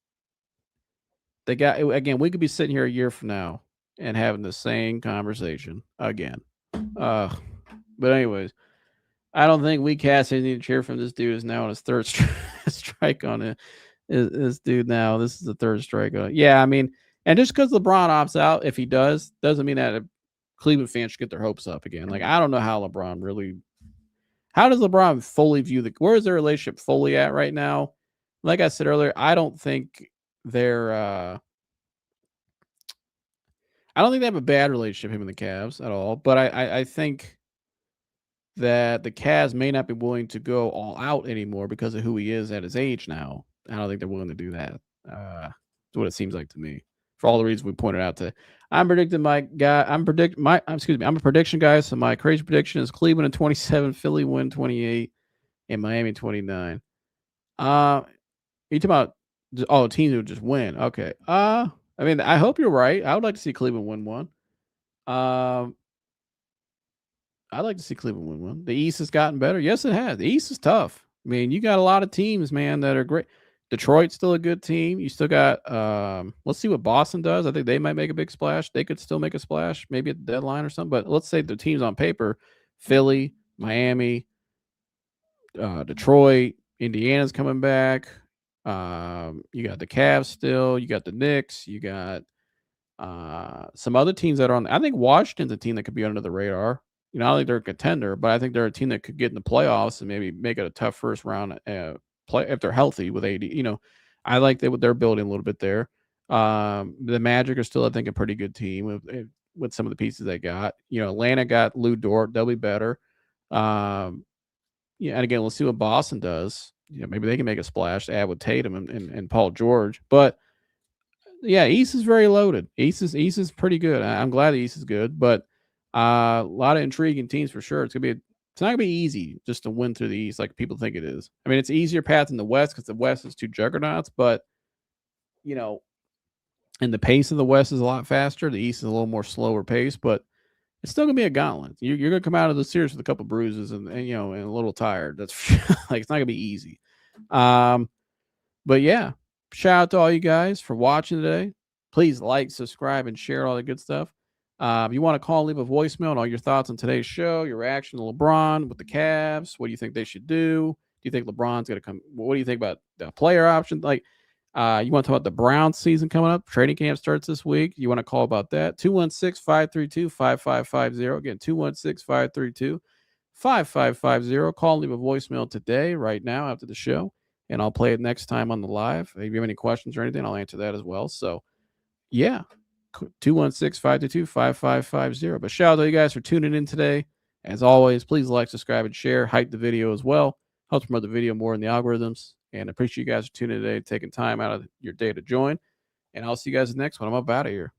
the guy, again, we could be sitting here a year from now and having the same conversation again. But anyways, I don't think we cast any cheer from this dude is now on his third strike on it. This dude now, this is the third strike on it. Yeah, I mean, and just because LeBron opts out, if he does, doesn't mean that Cleveland fans should get their hopes up again. Like, I don't know how does LeBron fully view where is their relationship fully at right now? Like I said earlier, I don't think they have a bad relationship, him and the Cavs at all. But I think that the Cavs may not be willing to go all out anymore because of who he is at his age now. I don't think they're willing to do that. That's what it seems like to me. For all the reasons we pointed out today. I'm a prediction guy, so my crazy prediction is Cleveland in 27, Philly win 28, and Miami 29. You talking about teams who just win. Okay. I mean, I hope you're right. I would like to see Cleveland win one. I'd like to see Cleveland win one. The East has gotten better. Yes, it has. The East is tough. I mean, you got a lot of teams, man, that are great. Detroit's still a good team. You still got let's see what Boston does. I think they might make a big splash. They could still make a splash, maybe at the deadline or something. But let's say the teams on paper, Philly, Miami, Detroit, Indiana's coming back. You got the Cavs still. You got the Knicks. You got some other teams that are on. I think Washington's a team that could be under the radar. You know, I don't think they're a contender, but I think they're a team that could get in the playoffs and maybe make it a tough first round play if they're healthy with AD. You know, I like what they're building a little bit there. The Magic are still, I think, a pretty good team with some of the pieces they got. You know, Atlanta got Lou Dort; they'll be better. Yeah, and again, let's see what Boston does. You know, maybe they can make a splash, add with Tatum and Paul George. But yeah, East is very loaded. East is pretty good. I'm glad the East is good, but a lot of intriguing teams for sure. It's not gonna be easy just to win through the East like people think it is. I mean, it's easier path in the West because the West is two juggernauts, but you know, and the pace of the West is a lot faster. The East is a little more slower pace, but it's still gonna be a gauntlet. You're gonna come out of the series with a couple bruises and you know and a little tired. That's like it's not gonna be easy. But yeah, shout out to all you guys for watching today. Please like, subscribe, and share all the good stuff. If you want to call, leave a voicemail and all your thoughts on today's show, your reaction to LeBron with the Cavs. What do you think they should do? Do you think LeBron's going to come? What do you think about the player option? Like, you want to talk about the Browns season coming up? Training camp starts this week. You want to call about that? 216-532-5550. Again, 216-532-5550. Call, leave a voicemail today, right now, after the show, and I'll play it next time on the live. If you have any questions or anything, I'll answer that as well. So, yeah, 216-522-5550. But shout out to you guys for tuning in today. As always, please like, subscribe, and share. Hype the video as well. Helps promote the video more in the algorithms. And I appreciate you guys for tuning in today, taking time out of your day to join. And I'll see you guys in the next one. I'm up out of here.